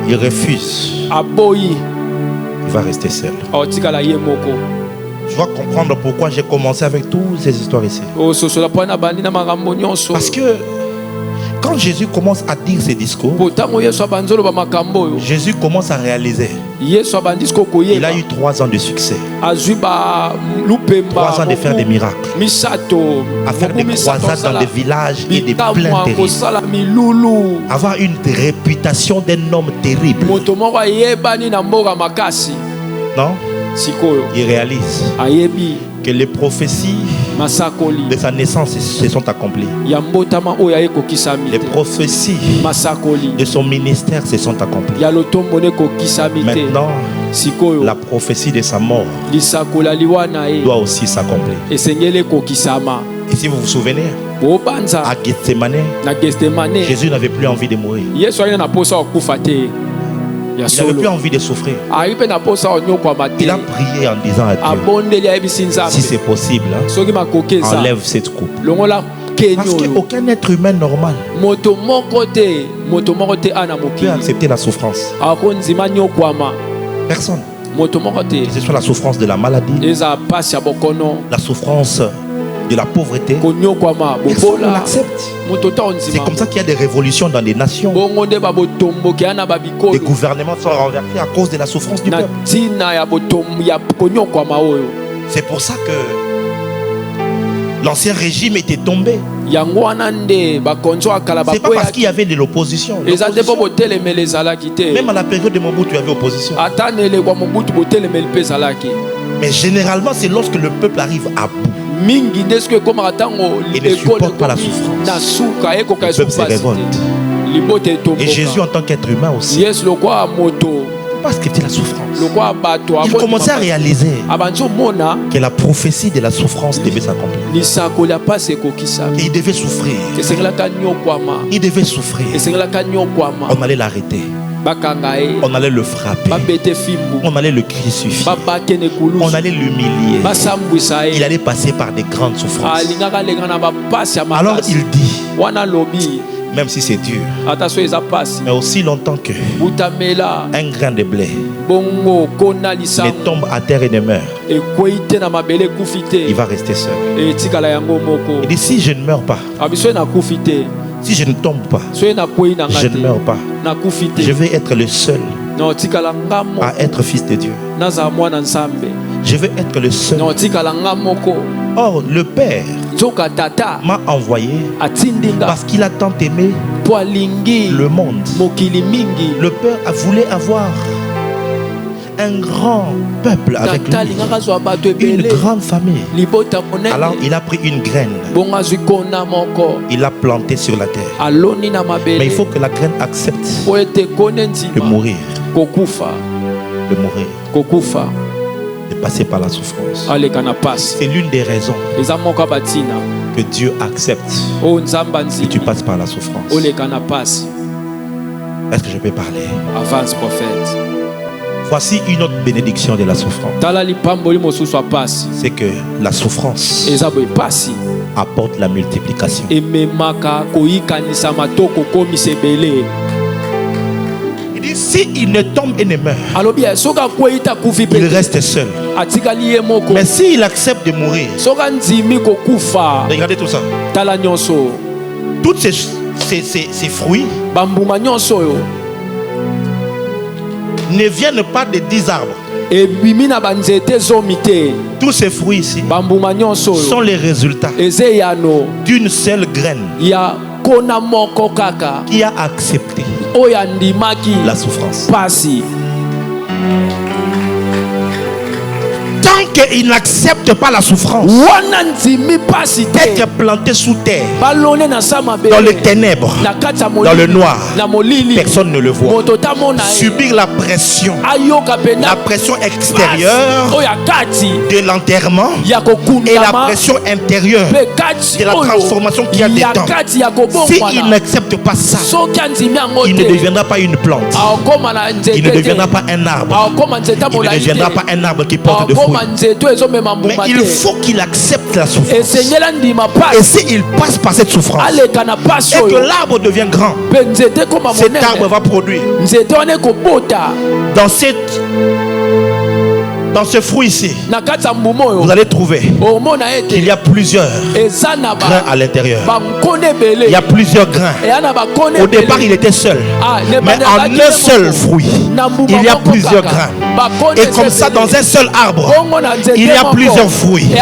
A: Il refuse. Il va rester seul. Tu vas comprendre pourquoi j'ai commencé avec toutes ces histoires ici. Parce que quand Jésus commence à dire ses discours, Jésus commence à réaliser. Il a eu 3 ans de succès. 3 ans de faire des miracles. À faire des croisades dans des villages et des plaines terribles. Avoir une réputation d'un homme terrible. Non? Il réalise que les prophéties de sa naissance se sont accomplies. Les prophéties de son ministère se sont accomplies. Maintenant, la prophétie de sa mort doit aussi s'accomplir. Et si vous vous souvenez, à Gethsemane, Jésus n'avait plus envie de mourir. Il n'avait plus envie de souffrir. Il a prié en disant à Dieu, si c'est possible, enlève cette coupe. Parce qu'aucun être humain normal peut accepter la souffrance. Personne. Que ce soit la souffrance de la maladie, la souffrance de la pauvreté, personne ne l'accepte. C'est comme ça qu'il y a des révolutions dans des nations. Des gouvernements sont renversés à cause de la souffrance du peuple. C'est pour ça que l'ancien régime était tombé. C'est pas parce qu'il y avait de l'opposition. Même à la période de Mobutu, il y avait opposition. Mais généralement, c'est lorsque le peuple arrive à bout. Il ne supporte pas la souffrance. Le peuple se révolte. Et Jésus en tant qu'être humain aussi, parce que c'était la souffrance, il commençait à réaliser que la prophétie de la souffrance devait s'accomplir. Et il devait souffrir. Il devait souffrir. On allait l'arrêter. On allait le frapper. On allait le crucifier. On allait l'humilier. Il allait passer par des grandes souffrances. Alors il dit Même si c'est dur. Mais aussi longtemps que un grain de blé ne tombe à terre et ne meurt, il va rester seul. Il dit, si je ne meurs pas, si je ne tombe pas, je ne meurs pas, je vais être le seul à être fils de Dieu. Je vais être le seul. Or, le Père m'a envoyé parce qu'il a tant aimé le monde. Le Père voulu avoir un grand peuple avec lui, une grande famille. Alors il a pris une graine, il l'a plantée sur la terre. Mais il faut que la graine accepte de mourir, de passer par la souffrance. C'est l'une des raisons que Dieu accepte que tu passes par la souffrance. Est-ce que je peux parler?
C: Avance, prophète.
A: Voici une autre bénédiction de la souffrance. C'est que la souffrance apporte la multiplication. Il dit, s'il ne tombe et ne meurt, il reste seul. Mais s'il accepte de mourir, regardez tout ça. Toutes ces fruits ne viennent pas de 10 arbres. Tous ces fruits ici sont les résultats d'une seule graine qui a accepté la souffrance. Tant qu'il n'accepte pas la souffrance, être planté sous terre, dans les ténèbres, dans le noir, personne ne le voit. Subir la pression extérieure de l'enterrement et la pression intérieure de la transformation qu'il y a dedans. S'il n'accepte pas ça, il ne deviendra pas une plante, il ne deviendra pas un arbre, il ne deviendra pas un arbre qui porte de fruits. Mais il faut qu'il accepte la souffrance. Et s'il passe par cette souffrance et que l'arbre devient grand, cet arbre va produire. Dans ce fruit ici, vous allez trouver qu'il y a plusieurs grains à l'intérieur. Il y a plusieurs grains. Au départ, il était seul. Mais en un seul fruit, il y a plusieurs grains. Et comme ça, dans un seul arbre, il y a plusieurs fruits. Et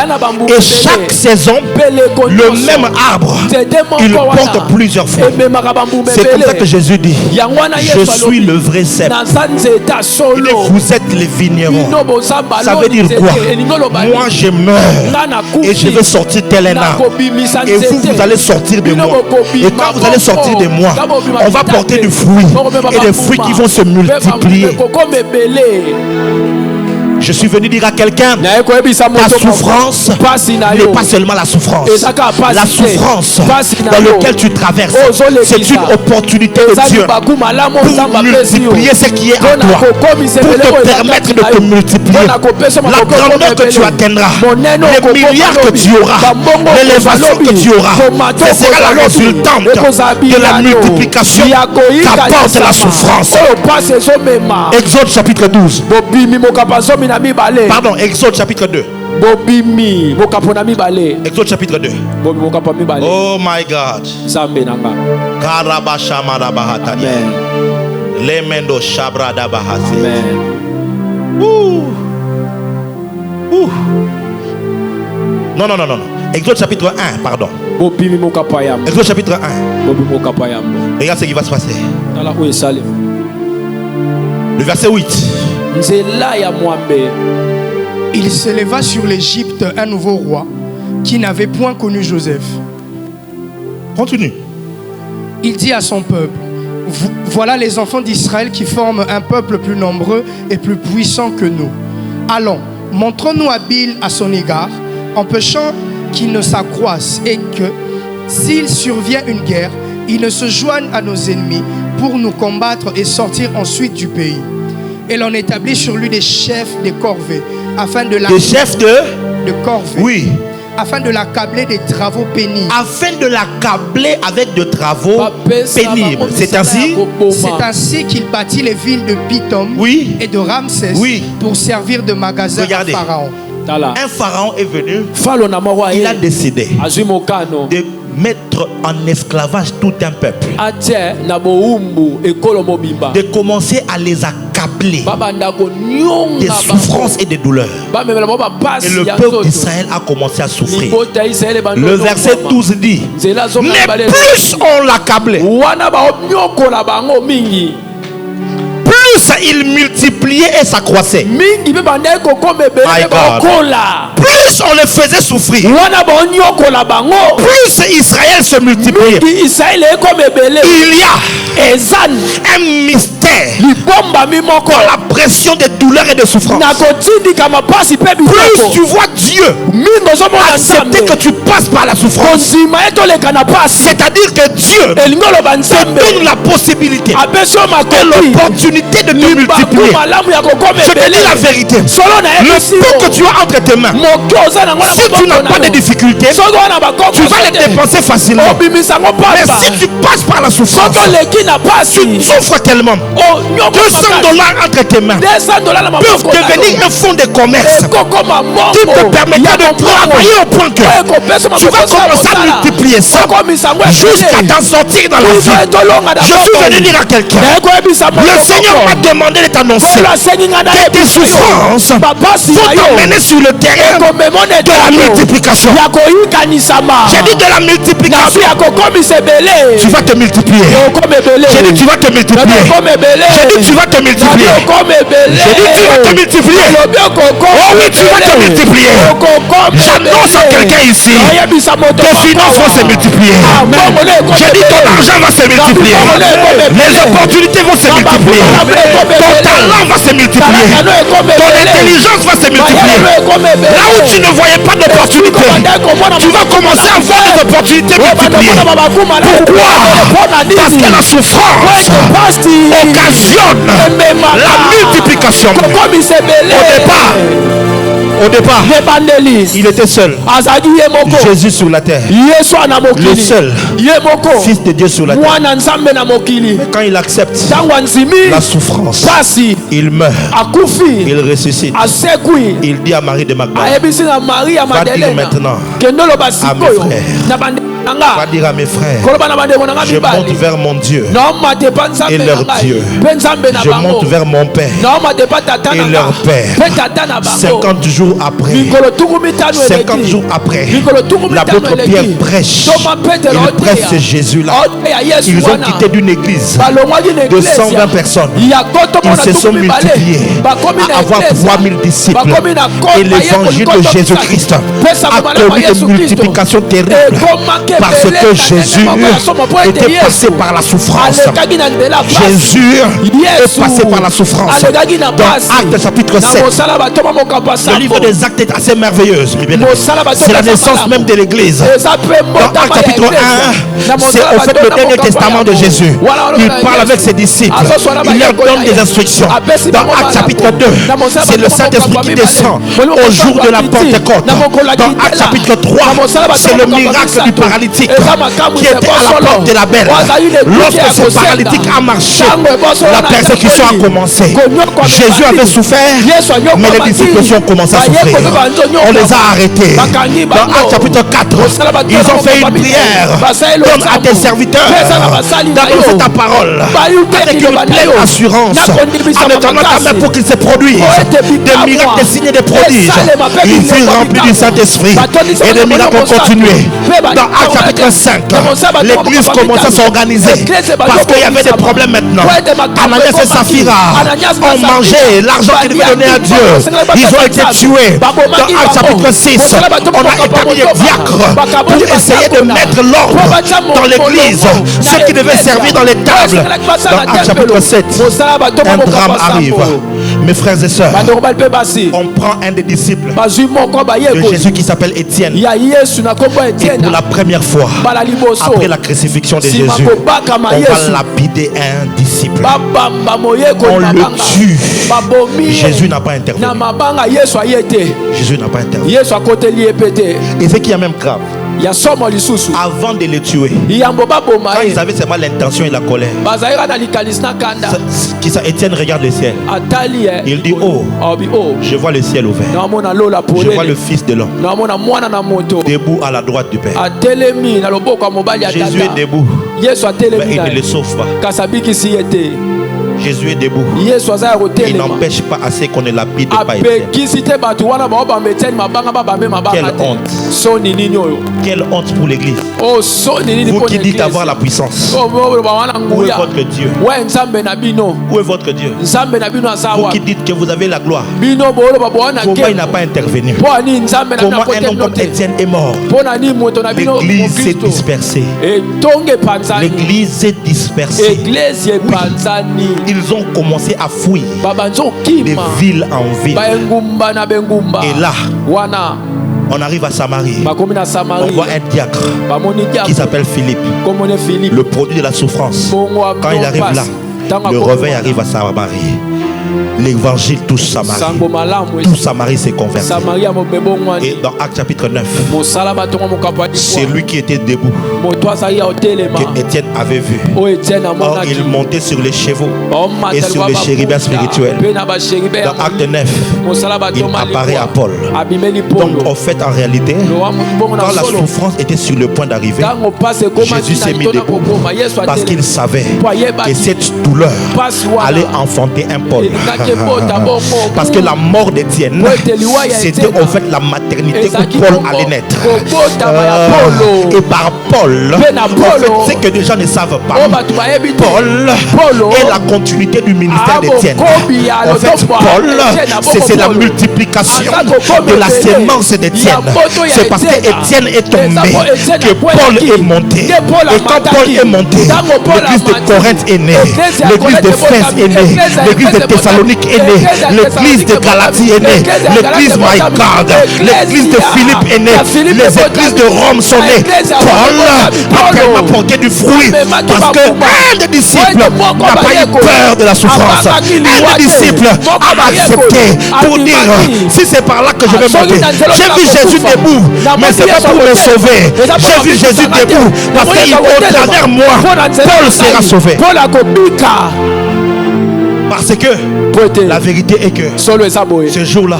A: chaque saison, le même arbre, il porte plusieurs fruits. C'est comme ça que Jésus dit, je suis le vrai cep. Vous êtes les vignerons. Ça veut dire quoi? Moi je meurs et je vais sortir tel un arbre. Et vous allez sortir de moi. Et quand vous allez sortir de moi, on va porter du fruit. Et des fruits qui vont se multiplier. Je suis venu dire à quelqu'un, la souffrance n'est pas seulement la souffrance. La souffrance dans laquelle tu traverses, c'est une opportunité de Dieu pour multiplier ce qui est en toi, pour te permettre de te multiplier. La grandeur que tu atteindras, les milliards que tu auras, l'élévation que tu auras, ce sera la résultante de la multiplication qu'apporte la souffrance. Exode chapitre 12. Pardon, Exode chapitre 2. Exode chapitre 2. Oh my God. Amen. Lemendo shabrada bahase. Non. Exode chapitre 1, pardon. Exode chapitre 1. Regarde ce qui va se passer. Le verset 8.
B: Il s'éleva sur l'Égypte un nouveau roi qui n'avait point connu Joseph.
A: Continue.
B: Il dit à son peuple, voilà les enfants d'Israël qui forment un peuple plus nombreux et plus puissant que nous. Allons, montrons-nous habiles à son égard, empêchant qu'il ne s'accroisse et que, s'il survient une guerre, il ne se joigne à nos ennemis pour nous combattre et sortir ensuite du pays. Et l'on établit sur lui des chefs des corvées, afin de
A: des chefs de
B: corvées,
A: oui,
B: afin de l'accabler des travaux pénibles.
A: Afin de l'accabler avec de travaux pénibles. C'est ainsi
B: qu'il bâtit les villes de Pithom et de Ramsès pour servir de magasin à Pharaon.
A: Un pharaon est venu, il a décidé de mettre en esclavage tout un peuple, de commencer à les accabler des souffrances et des douleurs. Et le peuple d'Israël a commencé à souffrir. Le verset 12 dit, mais plus on l'accablait, plus il multipliait et s'accroissait. Plus on les faisait souffrir, plus Israël se multipliait. Il y a un mystère dans la pression des douleurs et des souffrances. Plus tu vois Dieu accepter que tu passes par la souffrance, c'est-à-dire que Dieu te donne la possibilité et l'opportunité de te multiplier. Je te dis la vérité. Le peu que tu as entre tes mains, si tu n'as pas de difficultés, tu vas les dépenser facilement. Mais si tu passes par la souffrance, tu souffres tellement. $200 entre tes mains peuvent devenir un fonds de commerce qui te permettra de travailler au point que tu vas commencer à multiplier ça jusqu'à t'en sortir dans la vie. Je suis venu dire à quelqu'un, le Seigneur m'a demandé de t'annoncer que tes souffrances vont t'emmener sur le terrain de la multiplication. J'ai dit de la multiplication. Tu vas te multiplier. J'ai dit tu vas te multiplier. J'ai dit tu vas te multiplier. J'ai dit tu vas te multiplier. Oh oui, tu vas te multiplier. J'annonce à quelqu'un ici, tes finances vont se multiplier. J'ai dit ton argent va se multiplier. Les opportunités vont se multiplier. Ton talent va se multiplier. Ton intelligence va se multiplier. Là où tu ne voyais pas d'opportunité, tu vas commencer à voir des opportunités multipliées. Pourquoi? Parce que la souffrance occasionne la multiplication. Au départ, il était seul. Jésus sur la terre, le seul Fils de Dieu sur la terre. Mais quand il accepte la souffrance, il meurt, il ressuscite. Il dit à Marie de Magdala, va dire maintenant à mes frères, va dire à mes frères, je monte vers mon Dieu et leur Dieu. Je monte vers mon Père et leur Père. 50 jours après, l'apôtre Pierre prêche. Il prêche Jésus là. Ils ont quitté d'une église de 120 personnes. Ils se sont multipliés à avoir 3000 disciples. Et l'évangile de Jésus-Christ a connu une multiplication terrible. Parce que Jésus était passé par la souffrance. Jésus est passé par la souffrance. Dans Actes chapitre 7, le livre des Actes est assez merveilleux. C'est la naissance même de l'église. Dans Actes chapitre 1, c'est au fait le dernier testament de Jésus. Il parle avec ses disciples. Il leur donne des instructions. Dans Actes chapitre 2, c'est le Saint-Esprit qui descend au jour de la Pentecôte. Dans Actes chapitre 3, c'est le miracle du paralytique qui était à la porte de la belle. Lorsque ce paralytique a marché, la persécution a commencé. Jésus avait souffert, mais les disciples ont commencé à souffrir. On les a arrêtés. Dans Actes chapitre 4, ils ont fait une prière. Donne à tes serviteurs d'annoncer ta parole avec une pleine assurance, en étendant ta main pour qu'ils se produisent des miracles, des signes et des prodiges. Ils furent remplis du Saint-Esprit et les miracles ont continué. Dans Actes chapitre 5, l'église commence à s'organiser parce qu'il y avait des problèmes maintenant. Ananias et Saphira ont mangé l'argent qu'ils devaient donner à Dieu. Ils ont été tués. Dans Actes chapitre 6, on a établi des diacres pour essayer de mettre l'ordre dans l'église, ceux qui devaient servir dans les tables. Dans Actes chapitre 7, un drame arrive. Mes frères et sœurs, on prend un des disciples de Jésus qui s'appelle Étienne. Et pour la première fois, après la crucifixion de Jésus, on va lapider un disciple. On le tue. Jésus n'a pas intervenu. Jésus n'a pas intervenu. Et ce qui est même grave, avant de le tuer, quand ils avaient seulement l'intention et la colère, Étienne regarde le ciel. Il dit, oh, je vois le ciel ouvert. Je vois le Fils de l'homme debout à la droite du Père. Jésus est debout, mais il ne le sauve pas. Jésus est debout. Il n'empêche pas assez qu'on ne lapide pas Étienne. Quelle honte. Quelle honte pour l'église. Vous qui dites avoir la puissance. Où est votre Dieu? Où est votre Dieu? Vous qui dites que vous avez la gloire. Comment il n'a pas intervenu? Comment un homme comme Étienne est mort? L'église s'est dispersée. L'église s'est dispersée. Oui. Ils ont commencé à fuir de ville en ville. Et là, on arrive à Samarie. On voit un diacre qui s'appelle Philippe, le produit de la souffrance. Quand il arrive là, le réveil arrive à Samarie. L'évangile touche Samarie. Tout Samarie s'est converti. Et dans Actes chapitre 9, c'est lui qui était debout que Étienne avait vu. Or il montait sur les chevaux et sur les chérubins spirituels. Dans Acte 9, il apparaît à Paul. Donc en fait, en réalité, quand la souffrance était sur le point d'arriver, Jésus s'est mis debout parce qu'il savait que cette douleur allait enfanter un Paul. Parce que la mort d'Étienne, c'était en fait la maternité où Paul allait naître. Et par Paul, en fait, c'est que les gens ne savent pas, Paul est la continuité du ministère d'Étienne. En fait, Paul, c'est la multiplication de la sémence d'Étienne. C'est parce que Étienne est tombé que Paul est monté. Et quand Paul est monté, l'église de Corinthe est née, l'église de Fès est née, l'église de Thessalonique est née, l'église de Galatie est née, l'église My God, l'église de Philippe est née, les églises de Rome sont nées. Paul a tellement porté du fruit parce que un des disciples n'a pas eu peur de la souffrance. Un des disciples a accepté pour dire, si c'est par là que je vais monter. J'ai vu Jésus debout, mais c'est pas pour me sauver. J'ai vu Jésus debout parce qu'au travers moi, Paul sera sauvé. Parce que la vérité est que ce jour-là,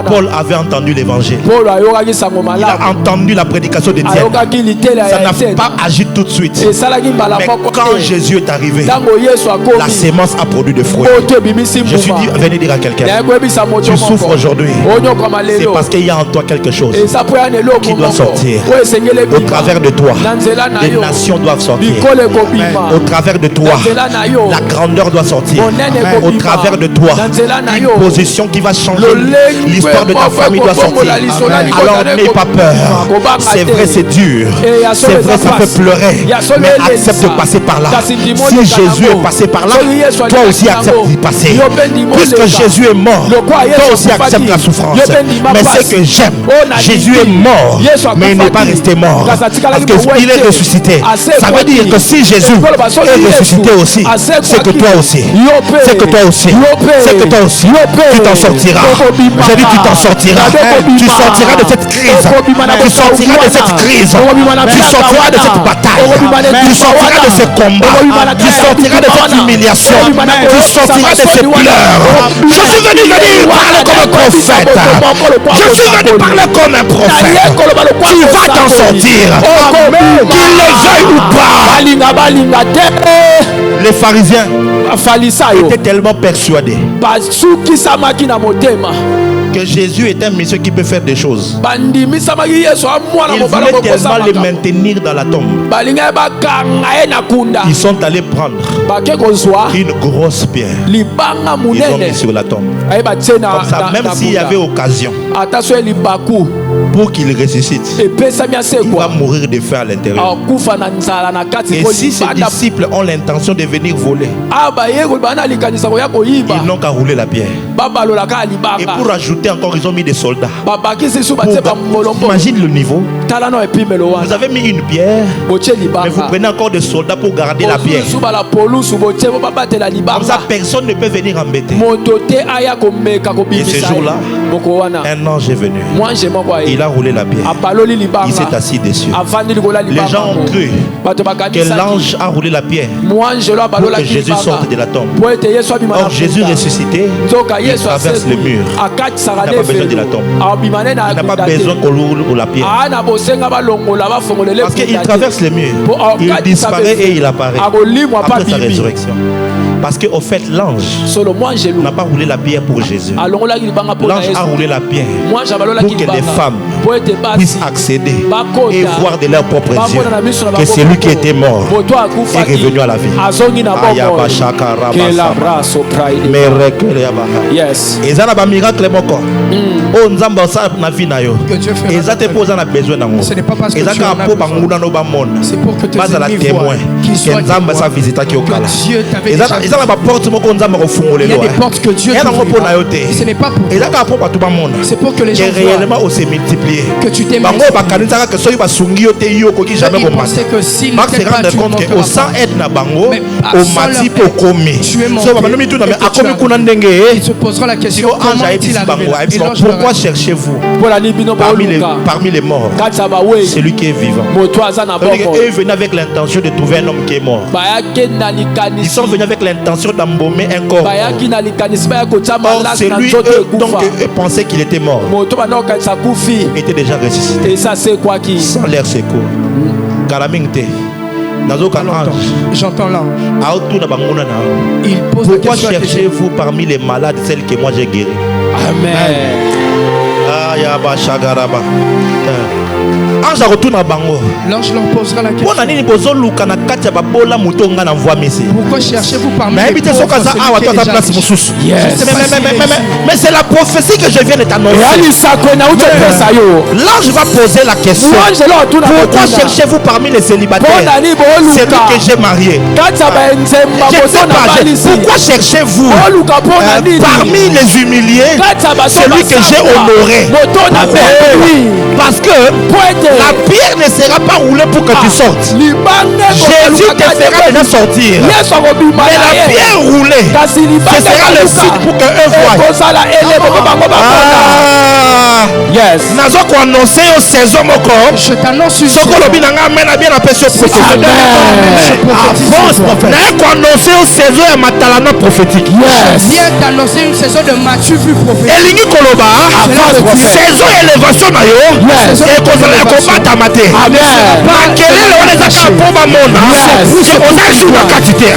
A: Paul avait entendu l'évangile. Il a entendu la prédication d'Étienne. Ça n'a pas agi tout de suite. Mais quand Jésus est arrivé, la sémence a produit des fruits. Je suis dit, venez dire à quelqu'un, tu souffres aujourd'hui. C'est parce qu'il y a en toi quelque chose qui doit sortir. Au travers de toi, les nations doivent sortir. Au travers de toi, la grandeur doit sortir. Au travers de toi, une position qui va changer l'histoire de ta famille doit sortir. Alors n'aie pas peur. C'est vrai, c'est dur. C'est vrai, ça fait pleurer. Mais accepte de passer par là. Si Jésus est passé par là, toi aussi accepte d'y passer. Puisque Jésus est mort, toi aussi accepte la souffrance. Mais ce que j'aime, Jésus est mort, mais il n'est pas resté mort. Parce qu'il est ressuscité. Ça veut dire que si Jésus est ressuscité aussi, c'est que toi aussi. C'est que toi aussi. C'est que toi aussi. Tu t'en sortiras. J'ai dit tu t'en sortiras. Tu sortiras de cette crise. Tu sortiras de cette crise. Tu sortiras de cette bataille. Tu sortiras de ce combat. Tu sortiras de cette humiliation. Tu sortiras de ces pleurs. Je suis venu parler comme un prophète. Je suis venu parler comme un prophète. Tu vas t'en sortir. Qu'il le veuille ou pas. Les pharisiens étaient tellement persuadés que Jésus est un monsieur qui peut faire des choses. Ils voulaient tellement les maintenir dans la tombe. Ils sont allés prendre une grosse pierre. Ils ont mis sur la tombe. Comme ça, même s'il y avait occasion pour qu'il ressuscite, il va mourir de faim à l'intérieur. Et si ces disciples ont l'intention de venir voler, ils n'ont qu'à rouler la pierre. Et pour ajouter encore, ils ont mis des soldats. Imagine le niveau. Vous avez mis une pierre, mais vous prenez encore des soldats pour garder la pierre. Comme ça, personne ne peut venir embêter. Et ce jour-là, un ange est venu. Il a roulé la pierre. Il s'est assis dessus. Les gens ont cru que l'ange a roulé la pierre pour que Jésus sorte de la tombe. Or, Jésus ressuscité, il traverse le mur. Il n'a pas besoin de la tombe. Il n'a pas besoin qu'on roule la pierre. Parce qu'il traverse le mur. Il disparaît et il apparaît après sa résurrection. Parce qu'au fait, l'ange n'a pas roulé la pierre pour Jésus. L'ange a roulé la pierre pour que les femmes puissent accéder et voir de leurs propres yeux que c'est lui qui était mort est revenu à la vie. Yes. Et ça n'a pas miracle moko. Oh nzamba ça na vie na yo. Et ça te pose na besoin na moi. Et ça ka po banguna no ba mona. Pas à la témoin. Que nzamba ça visita ki okala. Et ça na ba porte moko nzamba ko fungole lo. Il y a des portes que Dieu t'ouvre. Ce n'est pas pour toi. Et ça ka po ba tout ba mona. C'est pour que les gens voient réellement on s'est multiplié. Que tu t'es bango ba kanisa ka soyi ba sungi yo te yo ko ki jamais ko mata. Marc se rendre compte que au sang aide na bango au mati po komi. So ba nomi tout na mais akomi kuna ndenge. Il se posera la question comment il a pourquoi cherchez-vous parmi les morts celui qui est vivant? Ils venaient avec l'intention de trouver un homme qui est mort. Ils sont venus avec l'intention d'embaumer un corps. Or, celui donc eux pensaient qu'il était mort était déjà ressuscité sans l'air secours.
B: J'entends l'ange. Il pose
A: pourquoi cherchez-vous parmi les malades celles que moi j'ai guéries?
B: Amen.
A: Ange retourne à bango.
B: L'ange leur posera la question.
A: Pourquoi
B: cherchez-vous parmi les
A: mais c'est la prophétie que je viens de t'annoncer. L'ange va poser la question. Pourquoi cherchez-vous parmi les célibataires celui que j'ai marié? Pourquoi cherchez-vous parmi les humiliés celui que j'ai honoré? Parce que la pierre ne sera pas roulée pour que tu sortes. Jésus te fera déjà sortir. Mais la pierre roulée, ce sera le site pour que eux voient. Yes. Nazo ko annoncer au saison moko.
B: Je t'annonce une
A: saison. Soko lobi nanga mena bien appelé prophétique. Avance prophète. Na ko annoncer au saison ya matalana prophétique.
B: Yes. Viens t'annoncer une saison de Matthieu vu prophétique.
A: Elingi koloba. Saison élévation na yo. Et kozala ko bata maté. Amen. Na kelele on les a pour ba mona. C'est on a joué la quantité.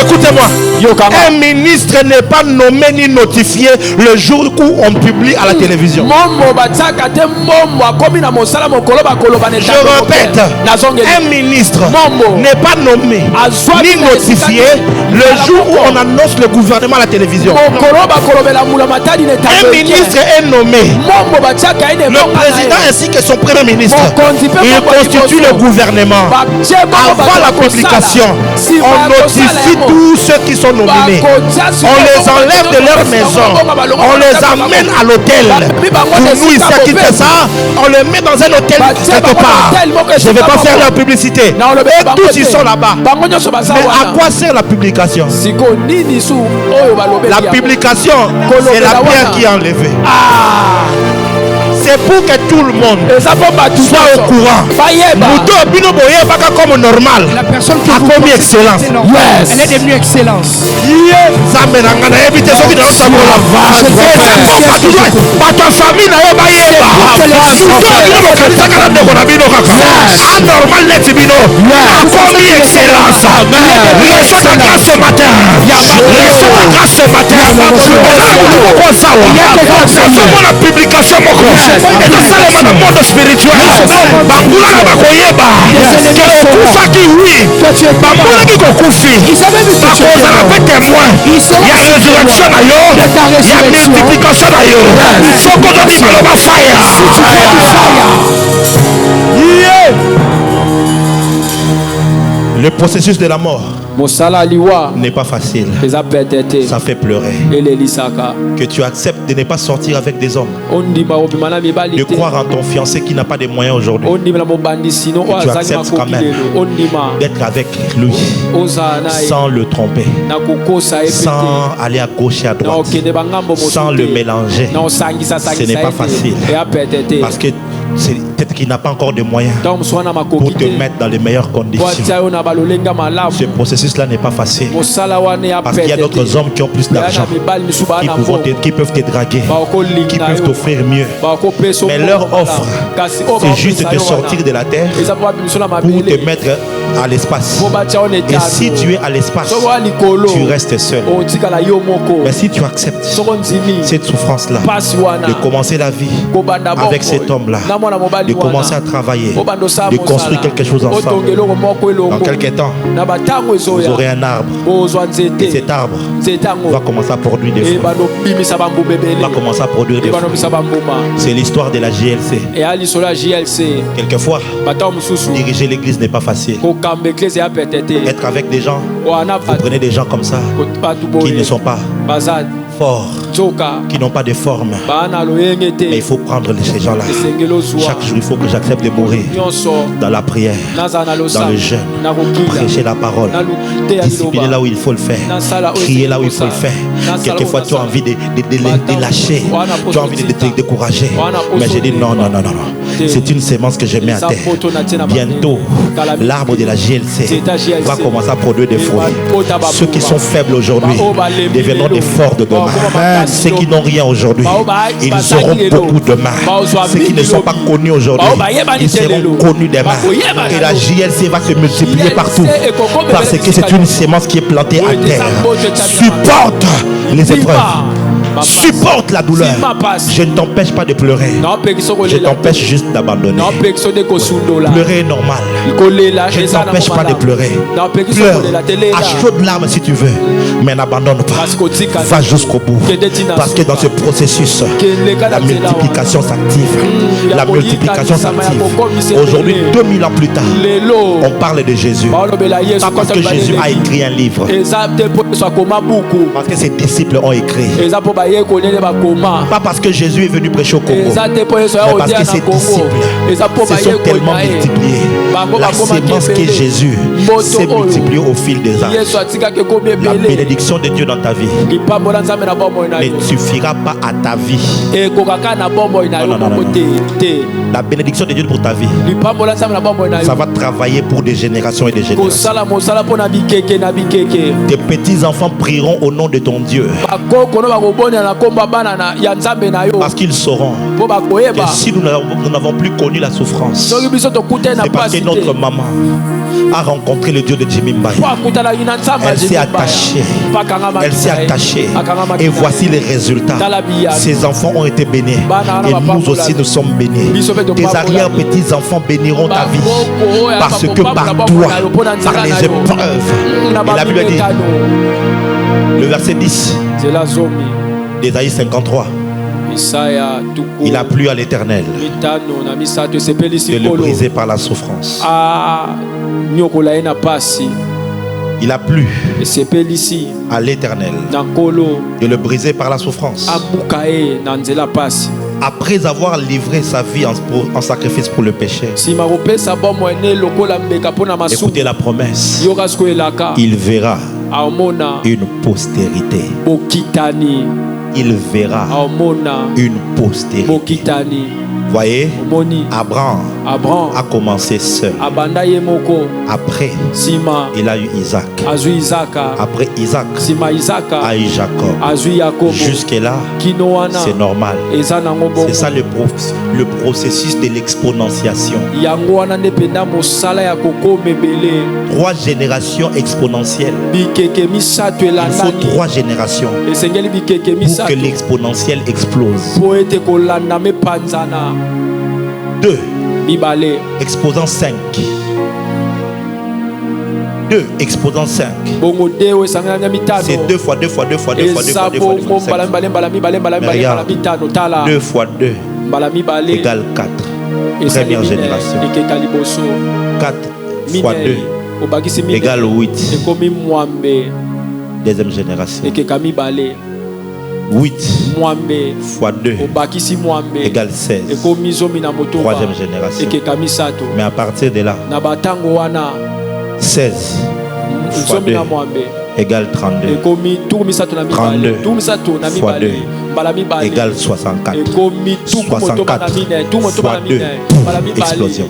A: Écoutez-moi, un ministre n'est pas nommé ni notifié le jour où on publie à la télévision. Je répète, un ministre n'est pas nommé ni notifié le jour où on annonce le gouvernement à la télévision. Un ministre est nommé. Le président ainsi que son premier ministre, il constitue le gouvernement. Avant la publication, on notifie tous ceux qui sont nominés. On les enlève de leur maison. On les amène à l'hôtel. Pour nous ici à Kinshasa, on les met dans un hôtel quelque part. Je ne vais pas faire leur publicité. Et tous ils sont là-bas. Mais à quoi sert la publication? La publication, c'est la pierre qui est enlevée. C'est pour que tout le monde soit au courant. Comme normal.
B: La personne qui
A: a commis excellence.
B: Yes. Elle est devenue excellence.
A: grâce. Reçois ta grâce ce matin. Reçois ta grâce ce matin. Reçois la publication. Et ça, c'est le monde spirituel. Bangula na bakoyeba. Kufa qui oui. Bangula qui kokufi. Bakoza na fait témoin. Il y a résurrection na yo. Il y a multiplication na yo. Soko to di baloba fire. Le processus de la mort n'est pas facile. Ça fait pleurer. Que tu acceptes de ne pas sortir avec des hommes, de croire en ton fiancé qui n'a pas de moyens aujourd'hui, que tu acceptes quand même d'être avec lui sans le tromper, sans aller à gauche et à droite, sans le mélanger. Ce n'est pas facile parce que peut-être qu'il n'a pas encore de moyens pour te mettre dans les meilleures conditions. Ce processus-là n'est pas facile parce qu'il y a d'autres hommes qui ont plus d'argent, qui peuvent te draguer, qui peuvent t'offrir mieux. Mais leur offre, c'est juste de te sortir de la terre pour te mettre à l'espace. Et si tu es à l'espace, tu restes seul. Mais si tu acceptes cette souffrance-là, de commencer la vie avec cet homme-là, de commencer à travailler, de construire quelque chose ensemble, dans quelques temps, vous aurez un arbre. Et cet arbre va commencer à produire des fruits. Va commencer à produire des fruits. C'est l'histoire de la JLC. Quelquefois, diriger l'église n'est pas facile. Être avec des gens, vous prenez des gens comme ça, qui ne sont pas forts, qui n'ont pas de forme. Mais il faut prendre ces gens-là. Chaque jour, il faut que j'accepte de mourir dans la prière, dans le jeûne, prêcher la parole, discipliner là où il faut le faire, crier là où il faut le faire. Quelquefois, tu as envie de lâcher, tu as envie de te décourager. Mais j'ai dit non. C'est une sémence que je mets à terre. Bientôt, l'arbre de la JLC va commencer à produire des fruits. Ceux qui sont faibles aujourd'hui deviendront des forts de demain. Ceux qui n'ont rien aujourd'hui, ils auront beaucoup demain. Ceux qui ne sont pas connus aujourd'hui, ils seront connus demain. Et la JLC va se multiplier partout parce que c'est une sémence qui est plantée à terre. Supporte les épreuves. Supporte la douleur. Je ne t'empêche pas de pleurer. Je t'empêche juste d'abandonner. Pleurer est normal. Je ne t'empêche pas de pleurer. Pleure à chaudes larmes si tu veux, mais n'abandonne pas. Va jusqu'au bout. Parce que dans ce processus, la multiplication s'active. La multiplication s'active. Aujourd'hui, 2000 ans plus tard, on parle de Jésus. Pas parce que Jésus a écrit un livre, parce que ses disciples ont écrit. Pas parce que Jésus est venu prêcher au Congo, mais parce que ses disciples se sont tellement multipliés. La sémence qui est Jésus s'est multipliée au fil des âges. La bénédiction de Dieu dans ta vie ne suffira pas à ta vie. Non. La bénédiction de Dieu pour ta vie, ça va travailler pour des générations et des générations. Tes petits-enfants prieront au nom de ton Dieu. Parce qu'ils sauront que si nous n'avons plus connu la souffrance, c'est parce que notre maman a rencontré le Dieu de Jimmy Mbaye. Elle s'est attachée. Elle s'est attachée. Et voici les résultats. Ses enfants ont été bénis. Et nous aussi nous sommes bénis. Tes arrière-petits-enfants béniront ta vie. Parce que par toi, par les épreuves. Et la Bible dit, le verset 10 d'Ésaïe 53. Il a plu à l'Éternel de le briser par la souffrance. Il a plu à l'Éternel de le briser par la souffrance. Après avoir livré sa vie en sacrifice pour le péché. Écoutez la promesse. Il verra une postérité. Il verra une postérité. Voyez, Abraham a commencé seul. Après, il a eu Isaac. Après Isaac a eu Jacob. Jusque-là, c'est normal. C'est ça le processus de l'exponentiation. 3 générations exponentielles. Il faut 3 générations pour que l'exponentiel explose. 2. Exposant 5. 2 exposant 5. C'est 2 fois 2 fois 2 fois 2 fois 2 fois 2 fois 2 fois 5. Mais regarde, 2 fois 2 égale 4. Première génération. 4 fois 2 égale 8. Deuxième génération. 8 fois 2 égale 16. Troisième génération. Mais à partir de là, 16 fois 2 égale 32. 32 fois 2 égale 64. 64 fois 2, explosion.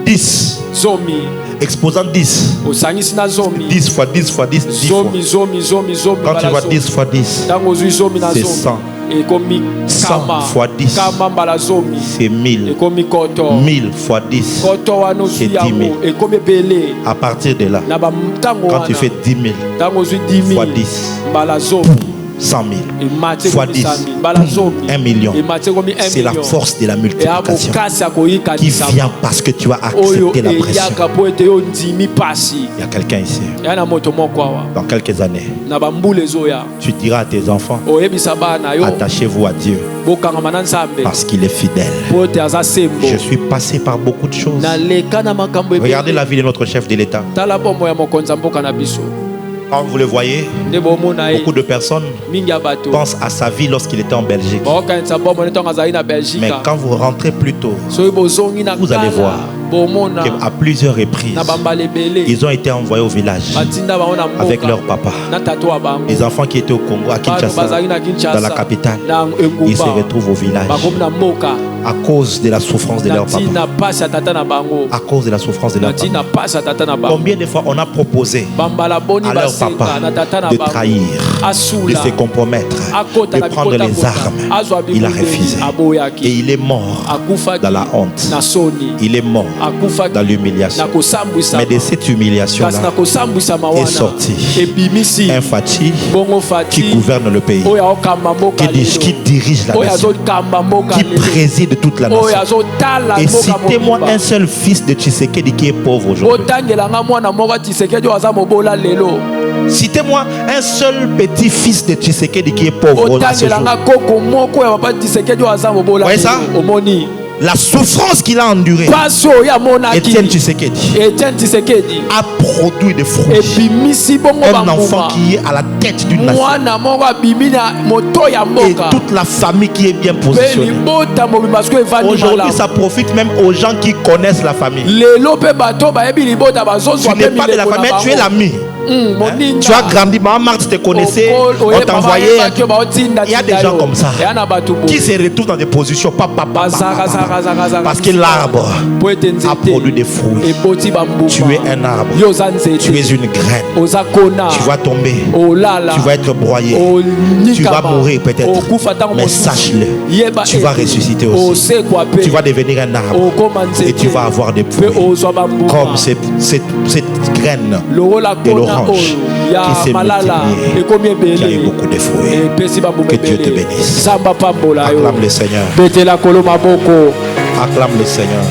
A: 10. Exposant 10. 10 fois 10 fois 10, 10 fois. Quand tu vois 10 fois 10, c'est 100. 100 fois 10, c'est 1000. 1000 fois 10, c'est 10 000. À partir de là, quand tu fais 10 000 fois 10, 100 000 fois 10, 1 million. C'est la force de la multiplication qui vient parce que tu as accepté la pression. Il y a quelqu'un ici. Dans quelques années, tu diras à tes enfants, attachez-vous à Dieu parce qu'il est fidèle. Je suis passé par beaucoup de choses. Regardez la vie de notre chef de l'État. Quand vous le voyez, beaucoup de personnes pensent à sa vie lorsqu'il était en Belgique. Mais quand vous rentrez plus tôt, vous allez voir qu'à plusieurs reprises, ils ont été envoyés au village avec leur papa. Les enfants qui étaient au Congo, à Kinshasa, dans la capitale, ils se retrouvent au village à cause de la souffrance de leur papa. À cause de la souffrance de leur papa. Combien de fois on a proposé à leur papa de trahir, de se compromettre, de prendre les armes? Il a refusé. Et il est mort dans la honte. Il est mort dans l'humiliation. Mais de cette humiliation-là est sorti un Fati qui gouverne le pays, qui dirige la nation, qui préside toute la nation. Et citez-moi un seul fils de Tshisekedi qui est pauvre aujourd'hui. Citez-moi un seul petit-fils de Tshisekedi qui est pauvre à ce jour. Vous voyez ça? La souffrance qu'il a endurée, Etienne Tshisekedi a produit des fruits. Un enfant qui est à la tête d'une nation. Et toute la famille qui est bien positionnée. Aujourd'hui, ça profite même aux gens qui connaissent la famille. Tu n'es pas de la famille, tu es l'ami. Tu as grandi, maman te connaissait, on t'envoyait. Il y a des gens comme ça qui se retrouvent dans des positions parce que l'arbre a produit des fruits. Tu es un arbre, tu es une graine. Tu vas tomber, tu vas être broyé, tu vas mourir peut-être, mais sache-le, tu vas ressusciter aussi. Tu vas devenir un arbre et tu vas avoir des fruits comme cette graine de l'orange qui s'est multipliée, qui a eu beaucoup de fruits. Que Dieu te bénisse. Acclame le Seigneur. Acclame le Seigneur.